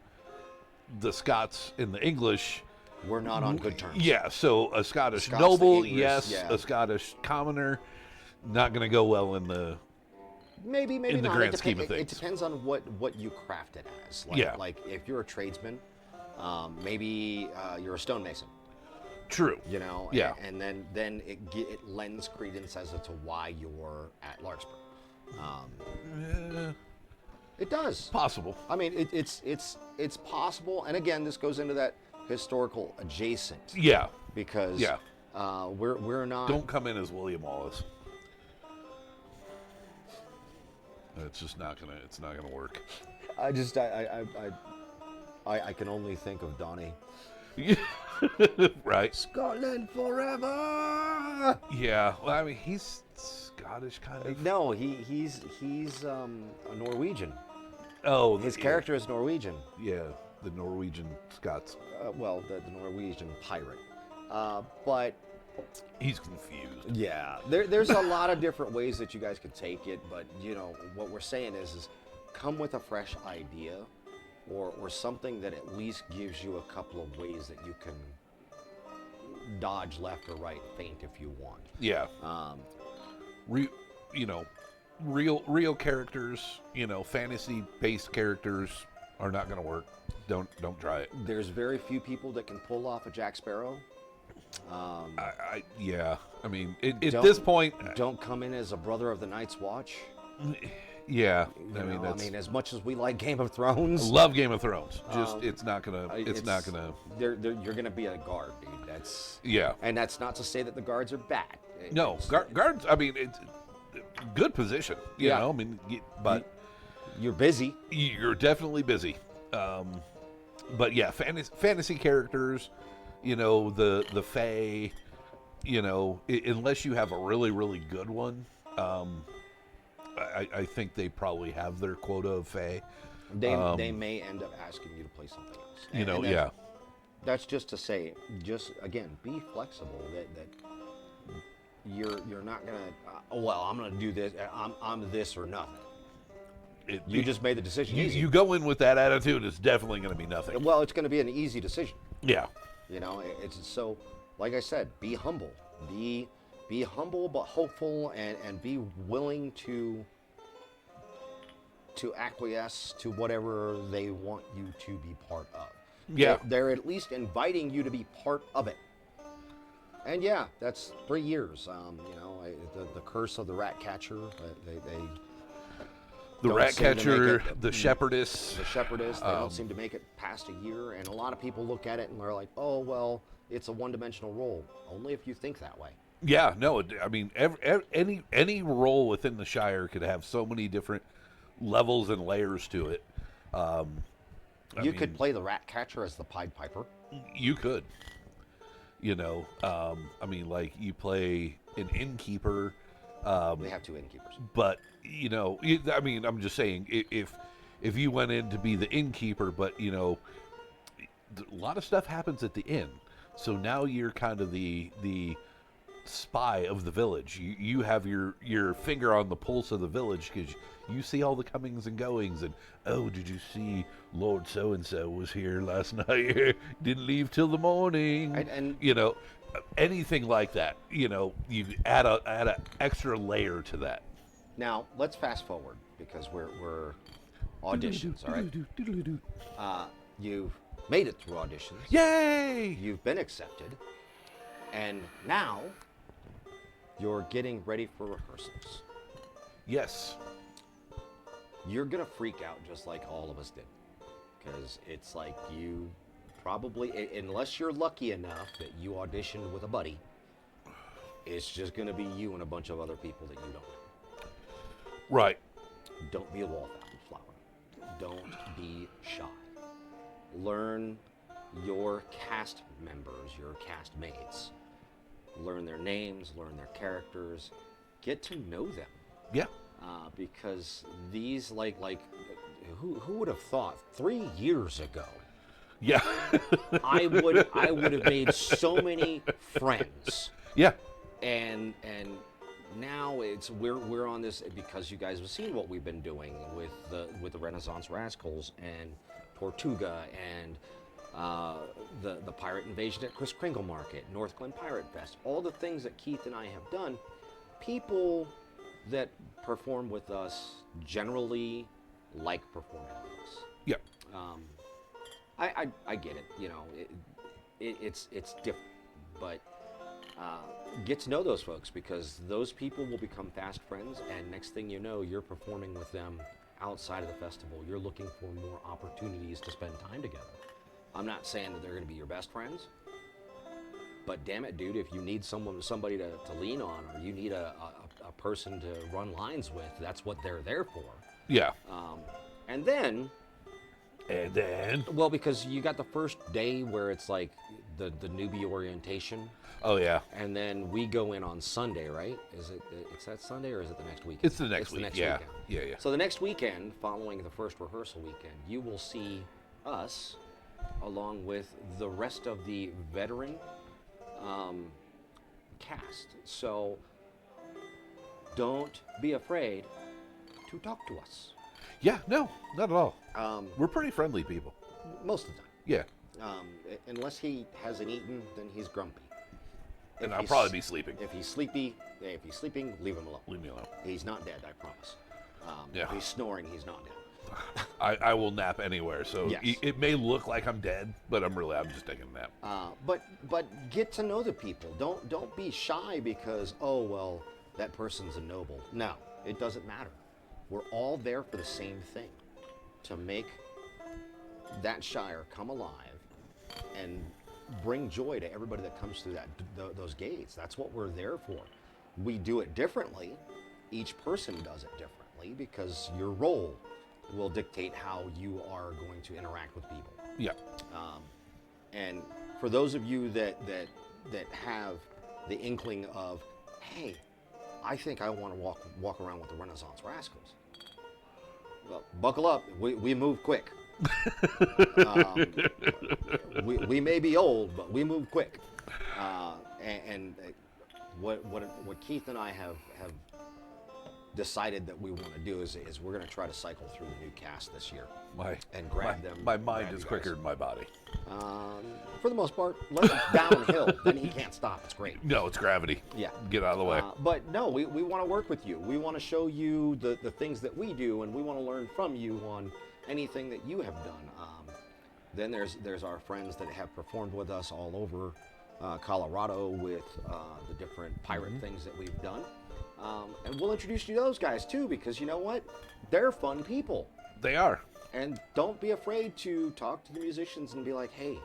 the Scots and the English. we're not on good terms. Yeah, so a Scottish Scots, noble, the English, yes. yeah. A Scottish commoner, not going to go well in the. Maybe in not. the grand scheme of It things. depends on what you craft it as. Yeah. Like if you're a tradesman, maybe you're a stonemason. True. Yeah. And then it lends credence as to why you're at Larkspur. It does. Possible. I mean, it's possible. And again, this goes into that historical adjacent. Yeah. Because Yeah. we're not. Don't come in as William Wallace. It's just not gonna. It's not gonna work. I can only think of Donnie. Right. Scotland forever. Yeah. Well, I mean, he's Scottish, kind of. No, he's a Norwegian. Oh, His yeah. character is Norwegian. Yeah, the Norwegian Scots. Well, the Norwegian pirate. But He's confused. yeah, there's a lot of different ways that you guys could take it. But what we're saying is come with a fresh idea, or something that at least gives you a couple of ways that you can dodge left or right, feint if you want. Yeah. Real characters. Fantasy-based characters are not going to work. Don't try it. There's very few people that can pull off a Jack Sparrow. Yeah. I mean, at Don't- this point, Don't come in as a brother of the Night's Watch. yeah. I mean, as much as we like Game of Thrones, love Game of Thrones. Just it's not gonna. It's not gonna. You're gonna be a guard, dude. That's Yeah. and that's not to say that the guards are bad. No, It's- guards. I mean, it's good position. You Yeah. know. I mean, but You're busy. you're definitely busy. But yeah, fantasy characters. The Fae. Unless you have a really really good one. I think they probably have their quota of Fae. They may end up asking you to play something else. And that's, Yeah. That's just to say, just again, be flexible. That you're not gonna. I'm gonna do this. I'm this or nothing. You just made the decision. easy. You go in with that attitude, it's definitely going to be nothing. Well, it's going to be an easy decision. Yeah. It's so. Like I said, be humble. Be humble but hopeful, and be willing to acquiesce to whatever they want you to be part of. Yeah. They're at least inviting you to be part of it. And yeah, that's 3 years. The curse of the rat catcher. They The don't rat seem to make catcher, it- the shepherdess. the shepherdess. They don't seem to make it past a year, and a lot of people look at it and they're like, "Oh well, it's a one-dimensional role." Only if you think that way. Yeah, no, I mean, any role within the Shire could have so many different levels and layers to it. You could play the rat catcher as the Pied Piper. You could. I mean, like you play an innkeeper. They have 2 innkeepers. But I mean, I'm just saying, if you went in to be the innkeeper, but a lot of stuff happens at the inn, so now you're kind of the spy of the village. You have your finger on the pulse of the village because you see all the comings and goings. And oh, did you see Lord so and so was here last night? Didn't leave till the morning. And anything like that. You add a extra layer to that. now let's fast forward because we're auditions. All right. You've made it through auditions. Yay! You've been accepted, and now you're getting ready for rehearsals. Yes. You're gonna freak out just like all of us did. because it's like you probably, unless you're lucky enough that you auditioned with a buddy, it's just going to be you and a bunch of other people that you don't know. Right. Don't be a wallflower. Don't be shy. Learn your cast members, your cast mates. Learn their names, learn their characters. Get to know them. Yeah. Because these, who would have thought 3 years ago Yeah. I would have made so many friends. Yeah. And now we're on this because you guys have seen what we've been doing with the Renaissance Rascals and Tortuga and the pirate invasion at Kris Kringle Market, North Glen Pirate Fest, all the things that Keith and I have done. People that perform with us generally like performing with us. Yeah. I get it. You know, it's different, but get to know those folks because those people will become fast friends, and next thing you know, you're performing with them outside of the festival. You're looking for more opportunities to spend time together. I'm not saying that they're going to be your best friends, but damn it, dude, if you need somebody to lean on, or you need a person to run lines with, that's what they're there for. Yeah. And then, well, because you got the first day where it's like the newbie orientation. Oh yeah. And then we go in on Sunday, right? It's that Sunday or is it the next weekend? It's the next week. Yeah. Weekend. Yeah. So the next weekend, following the first rehearsal weekend, you will see us along with the rest of the veteran cast. So don't be afraid to talk to us. Yeah. No, not at all. We're We're pretty friendly people. most of the time. Yeah. Unless he hasn't eaten, then he's grumpy. And If I'll he's- probably be sleeping. If he's sleeping, leave him alone. Leave me alone. He's not dead, I promise. Yeah. If he's snoring, he's not dead. I will nap anywhere, so Yes. it may look like I'm dead, but I'm just taking a nap. But get to know the people. Don't be shy because, oh well, that person's a noble. No, it doesn't matter. We're all there for the same thing, to make that Shire come alive and bring joy to everybody that comes through those gates. That's what we're there for. We do it differently. Each person does it differently because your role will dictate how you are going to interact with people. Yeah. And for those of you that have the inkling of, hey, I think I want to walk around with the Renaissance Rascals. Well, buckle up. We move quick. We may be old, but we move quick. And what Keith and I have decided that we want to do is we're going to try to cycle through the new cast this year and grab them. My mind grab is you quicker guys. than my body. For the most part, let him downhill, then he can't stop. It's great. No, it's gravity. Yeah. Get out of the way. But no, we want to work with you. We want to show you the things that we do, and we want to learn from you on anything that you have done. Then there's our friends that have performed with us all over Colorado with the different pirate things that we've done. And we'll introduce you to those guys too, because you know what? They're fun people. They are. And don't be afraid to talk to the musicians and be like, hey,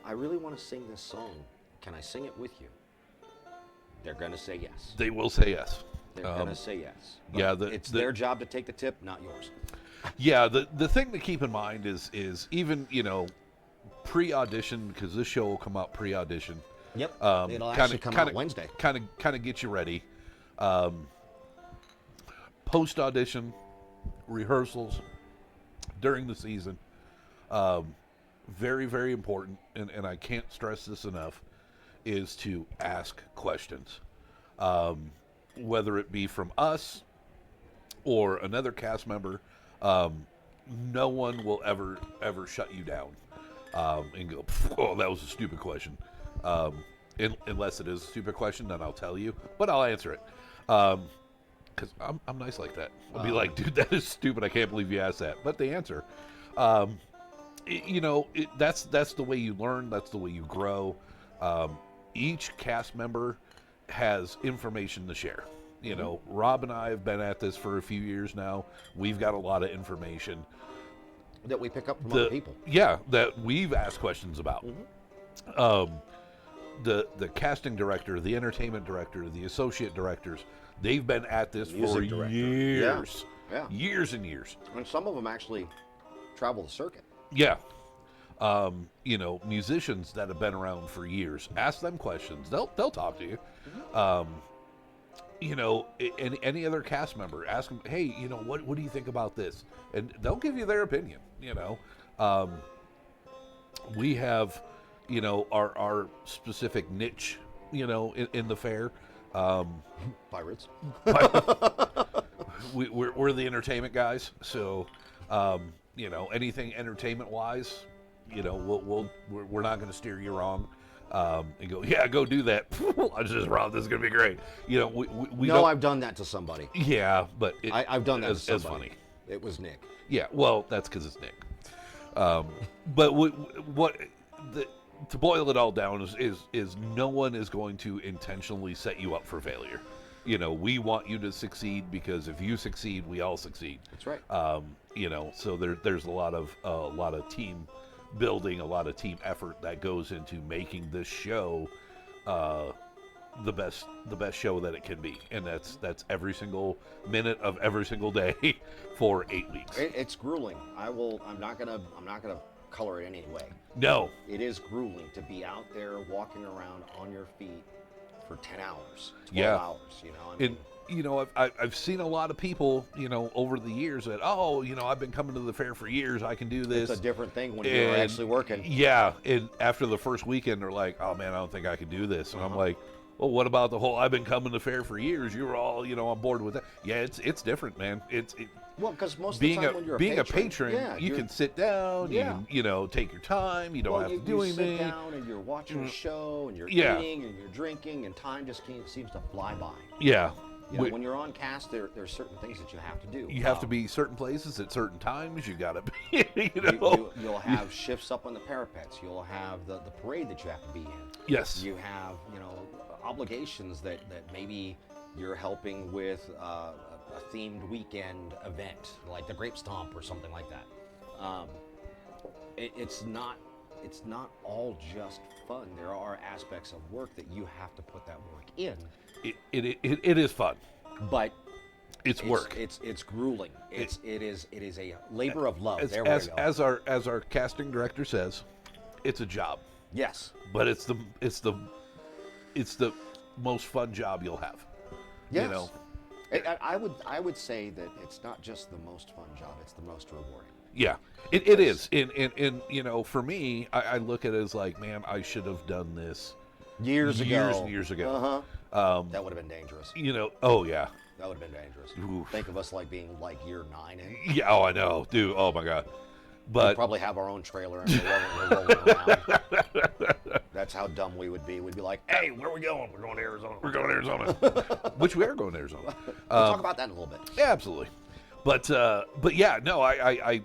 I really want to sing this song. Can I sing it with you? They're going to say yes. They will say yes. They're going to say yes. But yeah, it's their job to take the tip, not yours. Yeah, the thing to keep in mind is even, pre-audition, because this show will come out pre-audition. Yep. It'll It'll actually come out Wednesday. Kind of get you ready. Post-audition, rehearsals, during the season, very, very important, and I can't stress this enough, is to ask questions. Whether it be from us or another cast member, no one will ever shut you down and go, oh, that was a stupid question. Unless it is a stupid question, then I'll tell you, but I'll answer it. Because I'm nice like that. I'll be like, dude, that is stupid. I can't believe you asked that. But the answer, that's the way you learn. That's the way you grow. Each cast member has information to share. Rob and I have been at this for a few years now. We've got a lot of information. that we pick up from other people. Yeah, that we've asked questions about. The casting director, the entertainment director, the associate directors, they've been at this for Director. years. Yeah. Years and years. And some of them actually travel the circuit. Yeah. Musicians that have been around for years, ask them questions. They'll talk to you. Any other cast member, ask them, hey, what do you think about this? And they'll give you their opinion. We have, our specific niche, in the fair. Pirates. We're the entertainment guys, so anything entertainment wise, we're not going to steer you wrong. And go, yeah, go do that. I just Rob, this is gonna be great. We No, I've done that to somebody. Yeah, but I've done that to as somebody. funny. It was Nick. Yeah, well, that's because it's Nick. But to boil it all down is no one is going to intentionally set you up for failure. We want you to succeed because if you succeed, we all succeed. That's right. So there's a lot of team building, a lot of team effort that goes into making this show the best show that it can be, and that's every single minute of every single day for 8 weeks. It's grueling. I'm not gonna color it any way. No, it is grueling to be out there walking around on your feet for 10 hours, 12 hours. I've seen a lot of people, over the years that, I've been coming to the fair for years. I can do this. It's a different thing when you're actually working. Yeah, and after the first weekend, they're like, oh man, I don't think I can do this. And I'm like, well, what about the whole? I've been coming to fair for years. You were all, on board with that. Yeah, it's different, man. Well, because most of being the time when you're a patron, you can sit down. Yeah. You can, take your time. You don't have to do anything. You sit down and you're watching a show and you're eating and you're drinking and time just seems to fly by. Yeah. When you're on cast, there's certain things that you have to do. You have to be certain places at certain times. You got to be, You'll have shifts up on the parapets. You'll have the parade that you have to be in. Yes. You have, obligations that maybe you're helping with a themed weekend event, like the Grape Stomp or something like that. It's not all just fun. There are aspects of work that you have to put that work in. It is fun, but it's work. It's grueling. It is a labor of love. As our casting director says, it's a job. Yes, but it's the most fun job you'll have. Yes. I would say that it's not just the most fun job; it's the most rewarding. Yeah, it is. And for me, I look at it as like, man, I should have done this years ago. That would have been dangerous. Oh yeah. That would have been dangerous. Oof. Think of us like being like year 9 in. Yeah, I know, dude. Oh my God. But we'd probably have our own trailer and we're rolling around. That's how dumb we would be. We'd be like, hey, where are we going? We're going to Arizona. We're going to Arizona. Which we are going to Arizona. We'll talk about that in a little bit. Yeah, absolutely. But yeah, no, I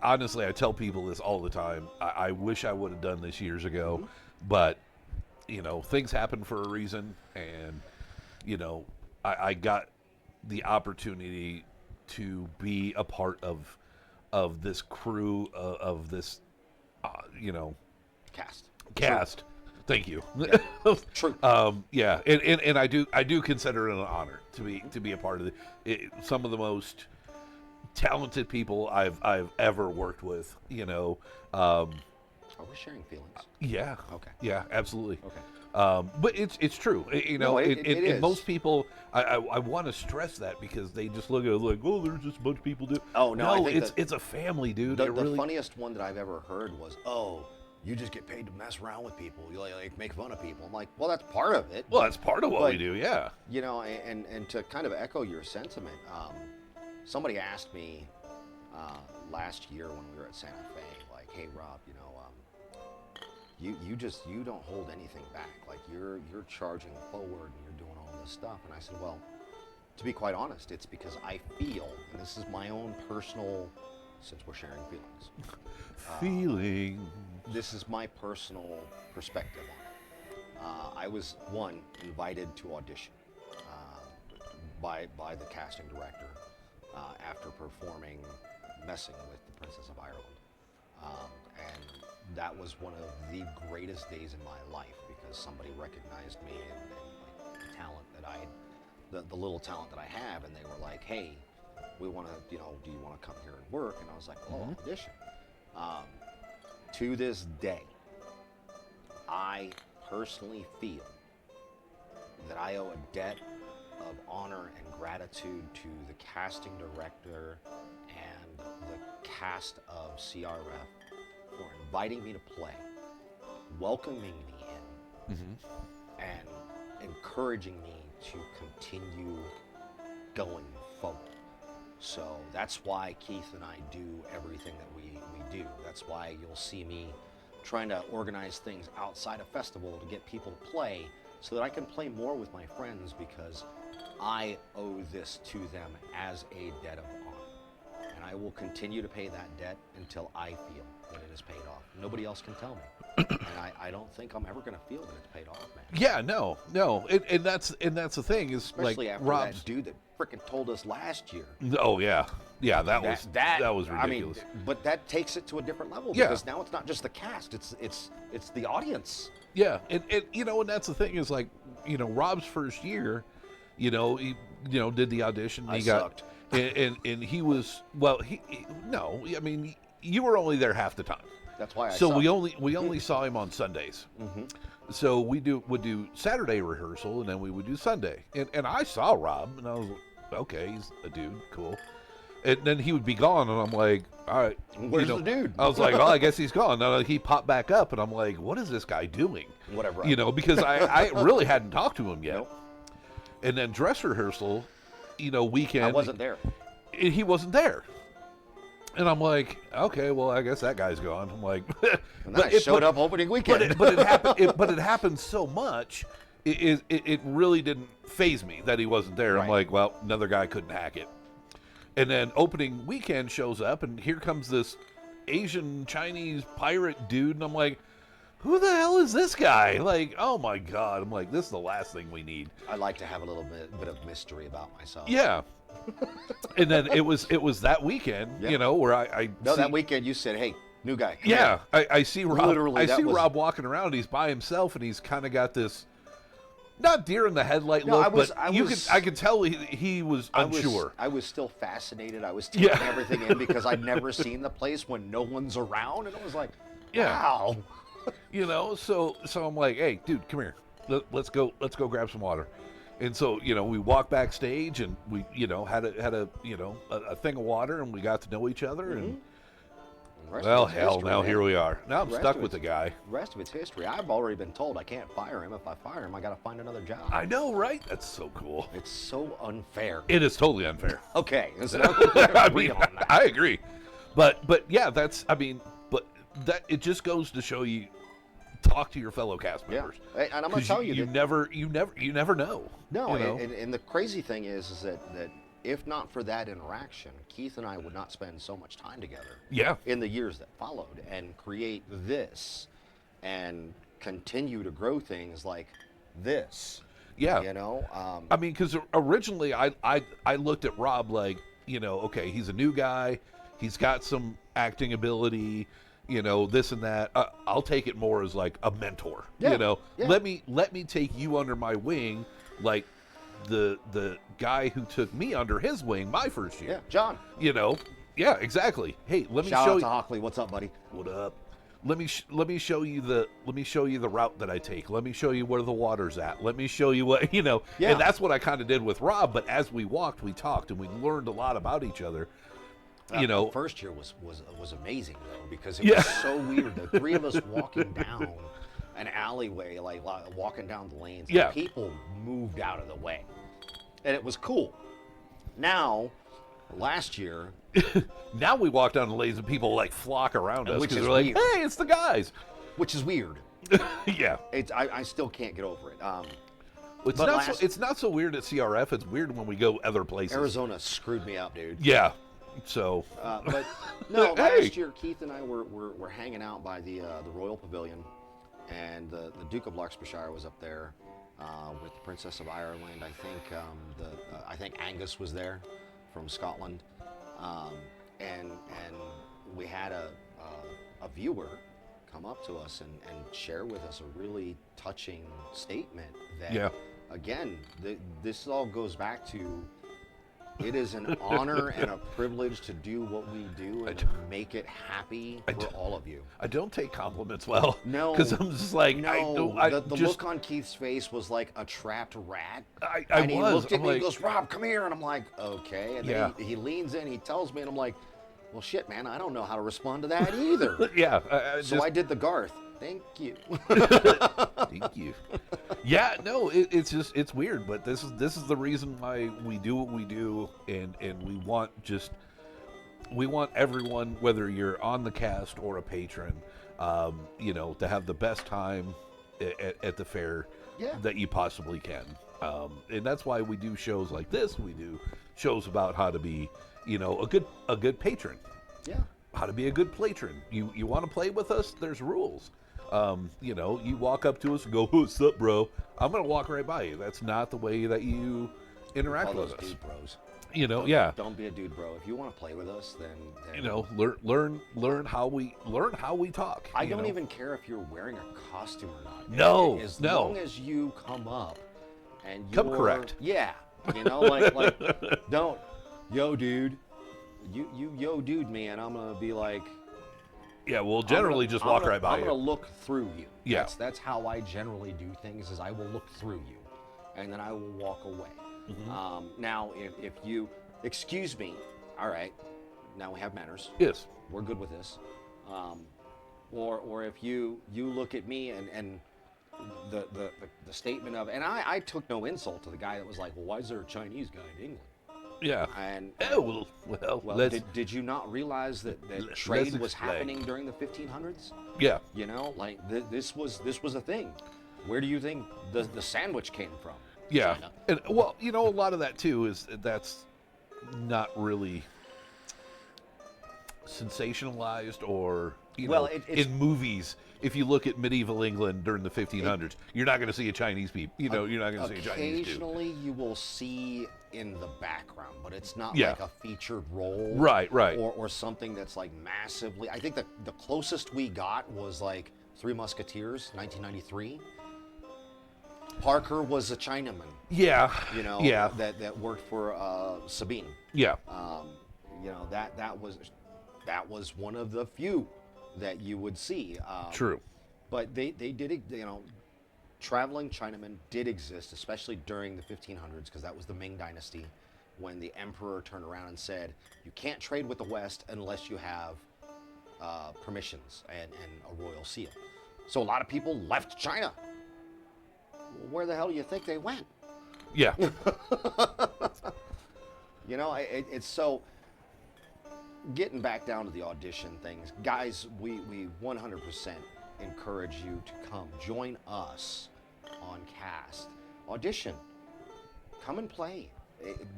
honestly, I tell people this all the time. I wish I would have done this years ago, but things happen for a reason, and I got the opportunity to be a part of this crew of this cast. Thank you. Yeah. True. Yeah, and I do consider it an honor to be a part of it. Some of the most talented people I've ever worked with. Are we sharing feelings? Yeah. Okay. Yeah, absolutely. Okay. But it's true. It is. Most people, I want to stress that because they just look at it like, oh, there's just a bunch of people do. Oh no, it's a family, dude. The funniest one that I've ever heard was, oh, you just get paid to mess around with people. You like make fun of people. I'm like, well, that's part of it. Well, that's part of what we do. Yeah. And to kind of echo your sentiment, somebody asked me last year when we were at Santa Fe, like, hey, Rob, you don't hold anything back. Like you're charging forward and you're doing all this stuff. And I said, well, to be quite honest, it's because I feel, and this is my own personal, since we're sharing feelings. This is my personal perspective on it. I was invited to audition by the casting director after performing messing with the Princess of Ireland. And that was one of the greatest days in my life because somebody recognized me and like, the talent that the little talent that I have, and they were like, hey, we want to, do you want to come here and work? And I was like, oh, audition. To this day, I personally feel that I owe a debt of honor and gratitude to the casting director and the cast of CRF for inviting me to play, welcoming me in, and encouraging me to continue going forward. So that's why Keith and I do everything that we do. That's why you'll see me trying to organize things outside a festival to get people to play so that I can play more with my friends because I owe this to them as a debt of honor. And I will continue to pay that debt until I feel that it is paid off. Nobody else can tell me. And I don't think I'm ever going to feel that it's paid off, man. Yeah, no. And that's the thing is Especially like after Rob's that dude that freaking told us last year. Oh yeah. Yeah, that was ridiculous. I mean, but that takes it to a different level Yeah. because now it's not just the cast, it's the audience. Yeah, and and that's the thing is like, Rob's first year, he did the audition. I He got sucked. and he was no, I mean, you were only there half the time. That's why I So sucked. we only saw him on Sundays. So would do Saturday rehearsal and then we would do Sunday. And I saw Rob and I was like, okay, he's a dude, cool. And then he would be gone and I'm like, all right, Where's the dude? I was like, well, I guess he's gone. Now he popped back up and I'm like, what is this guy doing? Whatever. Because I really hadn't talked to him yet. Nope. And then dress rehearsal, weekend. I wasn't there. He wasn't there. And I'm like, okay, well, I guess that guy's gone. I'm like, And then I showed up opening weekend. but it happened. But it happened so much, it really didn't faze me that he wasn't there. I'm Right. like, well, another guy couldn't hack it. And then opening weekend shows up, and here comes this Asian Chinese pirate dude, and I'm like, who the hell is this guy? Like, oh my god! I'm like, this is the last thing we need. I like to have a little bit of mystery about myself. Yeah. And then it was that weekend, Yeah. Where I No, see, that weekend you said, "Hey, new guy." Come yeah, here." I see Rob. Literally, I that see was- Rob walking around. He's by himself, and he's kind of got this, not deer in the headlight No, look, I I could tell he was unsure. I was still fascinated. I was taking Yeah. everything in because I'd never seen the place when no one's around, and it was like, Yeah. wow. So I'm like, hey, dude, come here. Let's go grab some water. And so, we walked backstage and we, had a thing of water and we got to know each other and The rest well, of it's hell, history, now man. here we are. Now I'm The rest stuck of with the it's- guy. The rest of it's history. I've already been told I can't fire him. If I fire him, I got to find another job. I know, right? That's so cool. It's so unfair. It is totally unfair. Okay, so I agree mean, on that. I agree. But yeah, but that it just goes to show you talk to your fellow cast Yeah, members. and I'm gonna 'Cause tell you, you that, never know. no, you know? and the crazy thing is that if not for that interaction, Keith and I would not spend so much time together. Yeah. In the years that followed, and create this, and continue to grow things like this. Yeah. I mean, because originally I looked at Rob like, okay, he's a new guy, he's got some acting ability, this and that. I'll take it more as like a mentor. Yeah, yeah. Let me take you under my wing, like the guy who took me under his wing my first Yeah, year. John. Yeah, exactly. Hey, let me Shout show out you. to Hockley. What's up, buddy? What up? Let me show you the route that I take. Let me show you where the water's at. Let me show you what Yeah. And that's what I kind of did with Rob. But as we walked, we talked, and we learned a lot about each other. The first year was amazing though, because it Yeah. was so weird. The three of us walking down an alleyway, like walking down the lanes. and Yeah. people moved out of the way, and it was cool. Now, last year, Now we walk down the lanes and people like flock around us Which because is they're like, weird. "Hey, it's the guys." which is weird. Yeah, I still can't get over it. it's But not last- it's not so weird at CRF. It's weird when we go other places. Arizona screwed me up, dude. Yeah, so But no, Hey. last year Keith and I were hanging out by the Royal Pavilion, and the Duke of Larkspurshire was up there with the Princess of Ireland. I think I think Angus was there from Scotland, and we had a viewer come up to us and share with us a really touching statement that, Yeah. again, this all goes back to, it is an honor and a privilege to do what we do and to make it happy for all of you. I don't take compliments well. No, because I'm just like, no. The just, look on Keith's face was like a trapped rat. And he was. looked at I'm me like, and goes, "Rob, come here," and I'm like, "Okay." And Yeah. then he leans in, he tells me, and I'm like, "Well, shit, man, I don't know how to respond to that either." yeah. So I did the Garth. Thank you. Thank you. Yeah, no, it's weird, but this is the reason why we do what we do, and we want everyone, whether you're on the cast or a patron, to have the best time at the fair that you possibly can, and that's why we do shows like this. We do shows about how to be, a good patron. Yeah. How to be a good patron. You want to play with us? There's rules. You walk up to us and go, "What's up, bro?" I'm gonna walk right by you. That's not the way that you interact Call with those us. dude bros. Yeah. Don't be a dude bro. If you want to play with us, then Learn how we talk. I don't even care if you're wearing a costume or not. No, as no. long as you come up and Come you're, correct. Yeah, like don't, yo dude, you yo dude me, and I'm gonna be like, Yeah, we'll generally just walk right by I'm gonna you. look through you. Yeah. That's how I generally do things. Is I will look through you, and then I will walk away. Now, if you excuse me, all right, now we have manners. Yes. We're good with this. Or if you look at me and the statement of, and I took no insult to the guy that was like, well, why is there a Chinese guy in England? Yeah. And well, did you not realize that trade was happening during the 1500s? Yeah. This was a thing. Where do you think the sandwich came from? Yeah. China. And a lot of that too is that's not really sensationalized or in movies. If you look at medieval England during the 1500s, you're not going to see a Chinese people. You're not going to see a Chinese dude. Occasionally, you will see in the background, but it's not Yeah. like a featured role, Right. or something that's like massively. I think the closest we got was like Three Musketeers, 1993. Parker was a Chinaman, Yeah. Yeah. that worked for Sabine. Yeah. That was one of the few that you would see. True. But they did, traveling Chinamen did exist, especially during the 1500s, because that was the Ming Dynasty, when the emperor turned around and said, you can't trade with the West unless you have permissions and a royal seal. So a lot of people left China. Well, where the hell do you think they went? Yeah. It's so. Getting back down to the audition things, guys, we 100% encourage you to come join us on cast. Audition. Come and play.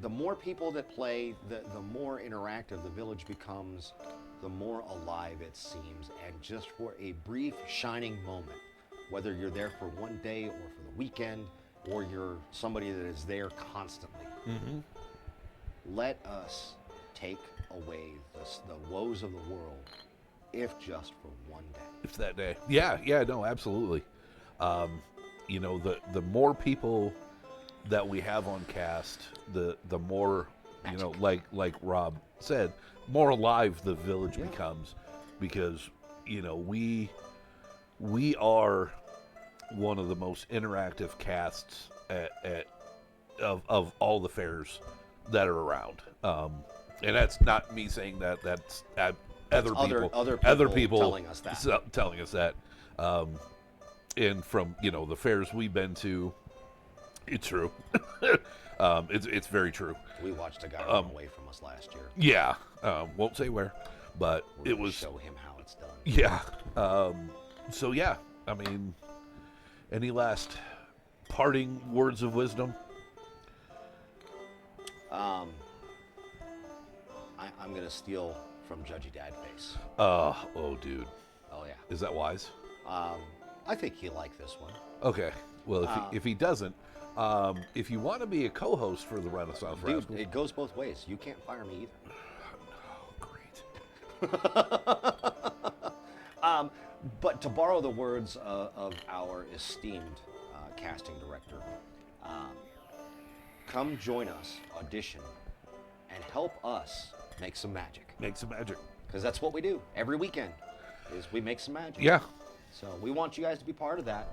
The more people that play, the more interactive the village becomes, the more alive it seems. And just for a brief shining moment, whether you're there for one day or for the weekend, or you're somebody that is there constantly, let us take away the woes of the world, if just for one day. If that day. Yeah, no, absolutely. The more people that we have on cast, the more, like Rob said, more alive the village becomes, because, we are one of the most interactive casts of all the fairs that are around. And that's not me saying that. That's other people telling us that. And from the fairs we've been to, it's true. It's very true. We watched a guy run away from us last year. Yeah, won't say where, but it was. Show him how it's done. Yeah. So yeah, I mean, any last parting words of wisdom? I'm going to steal from Judgy Dadface. Oh, dude. Oh, yeah. Is that wise? I think he'll like this one. Okay. Well, if he doesn't, if you want to be a co-host for the Renaissance Rascals, it goes both ways. You can't fire me either. Oh, great. But to borrow the words of our esteemed casting director, come join us, audition, and help us make some magic. Make some magic. Because that's what we do every weekend, is we make some magic. Yeah. So we want you guys to be part of that.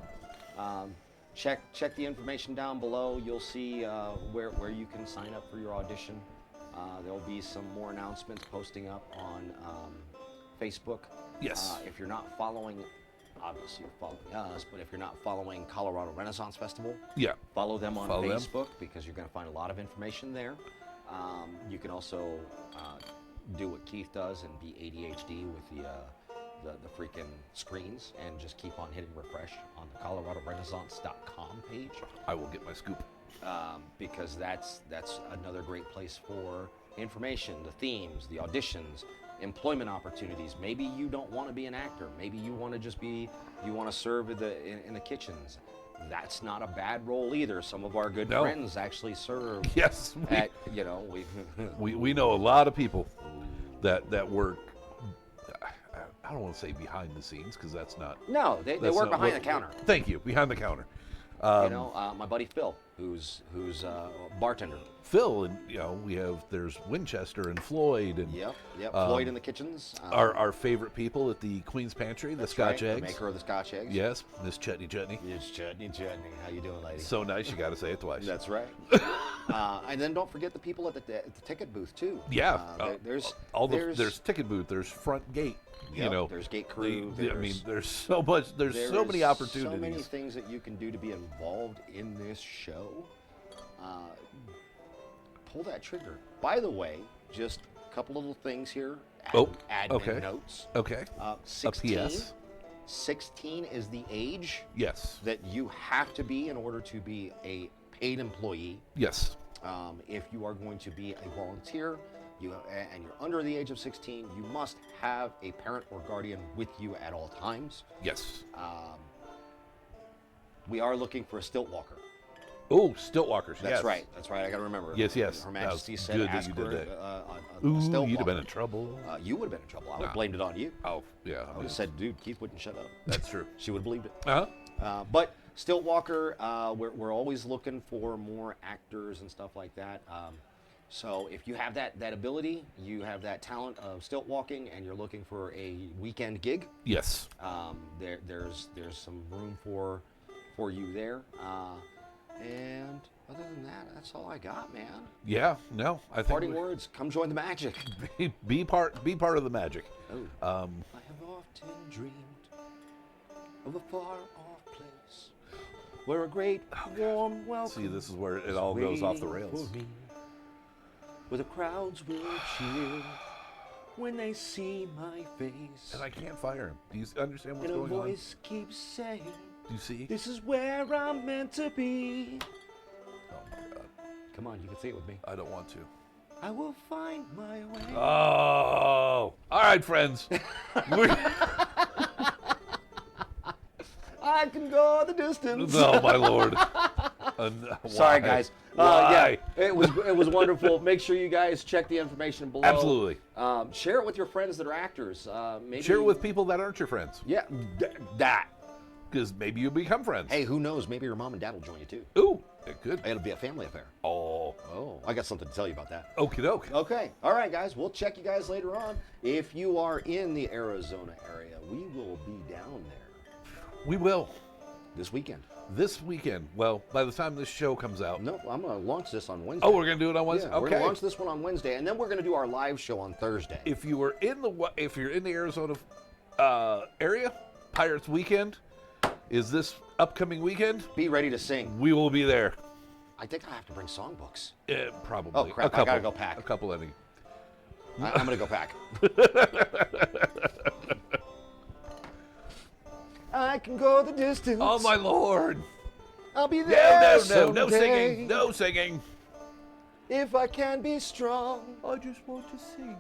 Check the information down below. You'll see where you can sign up for your audition. There'll be some more announcements posting up on Facebook. Yes. If you're not following, obviously you're following us, but if you're not following Colorado Renaissance Festival, Yeah. follow them on Follow them. Facebook because you're going to find a lot of information there. You can also do what Keith does and be ADHD with the freaking screens and just keep on hitting refresh on the ColoradoRenaissance.com page. I will get my scoop. Because that's another great place for information, the themes, the auditions, employment opportunities. Maybe you don't want to be an actor. Maybe you want to you want to serve in the kitchens. That's not a bad role either. Some of our good friends actually serve. Yes. We know a lot of people that work. I don't want to say behind the scenes because that's not. No, they work behind the counter. Thank you, behind the counter. My buddy Phil, who's a bartender. Phil, and there's Winchester and Floyd and Yep. Floyd in the kitchens. Our favorite people at the Queen's Pantry, the Scotch eggs. The maker of the Scotch eggs. Yes, Miss Chutney. Yes, Chutney. How you doing, lady? So nice, you got to say it twice. That's right. And then don't forget the people at the ticket booth too. Yeah, there's ticket booth, there's front gate. There's gate crew. There's so much. There's so many opportunities. So many things that you can do to be involved in this show. Pull that trigger. By the way, just a couple little things here. Admin notes. Okay. 16. A PS. 16 is the age. Yes. That you have to be in order to be a paid employee. Yes. If you are going to be a volunteer, and you're under the age of 16, you must have a parent or guardian with you at all times. Yes. We are looking for a stilt walker. Oh, stilt walkers. That's right. I got to remember. Yes. Her Majesty said, good ask that you for did that. a stilt you'd walker. have been in trouble. You would have been in trouble. I would have blamed it on you. Oh, yeah. I would have said, dude, Keith wouldn't shut up. That's true. She would have believed it. Uh-huh. But stilt walker, we're always looking for more actors and stuff like that. So if you have that ability, you have that talent of stilt walking, and you're looking for a weekend gig, Yes. there's some room for you there. And other than that, that's all I got, man. Yeah. No. I think Parting words. Come join the magic. be part of the magic. I have often dreamed of a far-off place where a great warm welcome. See, this is where it all goes off the rails. Where the crowds will cheer when they see my face. And I can't fire him. Do you understand what's and going a on? voice keeps saying, Do you see? this is where I'm meant to be. Oh my God. Come on, you can say it with me. I don't want to. I will find my way. Oh. All right, friends. I can go the distance. Oh my Lord. Sorry, guys. Why? Yeah, it was wonderful. Make sure you guys check the information below. Absolutely. Share it with your friends that are actors. Maybe Share it with people that aren't your friends. Yeah, that. Because maybe you'll become friends. Hey, who knows? Maybe your mom and dad will join you too. Ooh, it could. It'll be a family affair. Oh, I got something to tell you about that. okie doke. Okay. All right, guys. We'll check you guys later on. If you are in the Arizona area, we will be down there We will. this weekend. This weekend. Well, by the time this show comes out. No, I'm going to launch this on Wednesday. Oh, we're going to do it on Wednesday? Yeah, we're okay. going to launch this one on Wednesday, and then we're going to do our live show on Thursday. If you're in the Arizona area, Pirates Weekend is this upcoming weekend. Be ready to sing. We will be there. I think I have to bring songbooks. Probably. Oh, crap. I got to go pack. A couple, any. I'm going to go pack. I can go the distance. Oh, my Lord. I'll be there No someday. singing. No singing. If I can be strong. I just want to sing.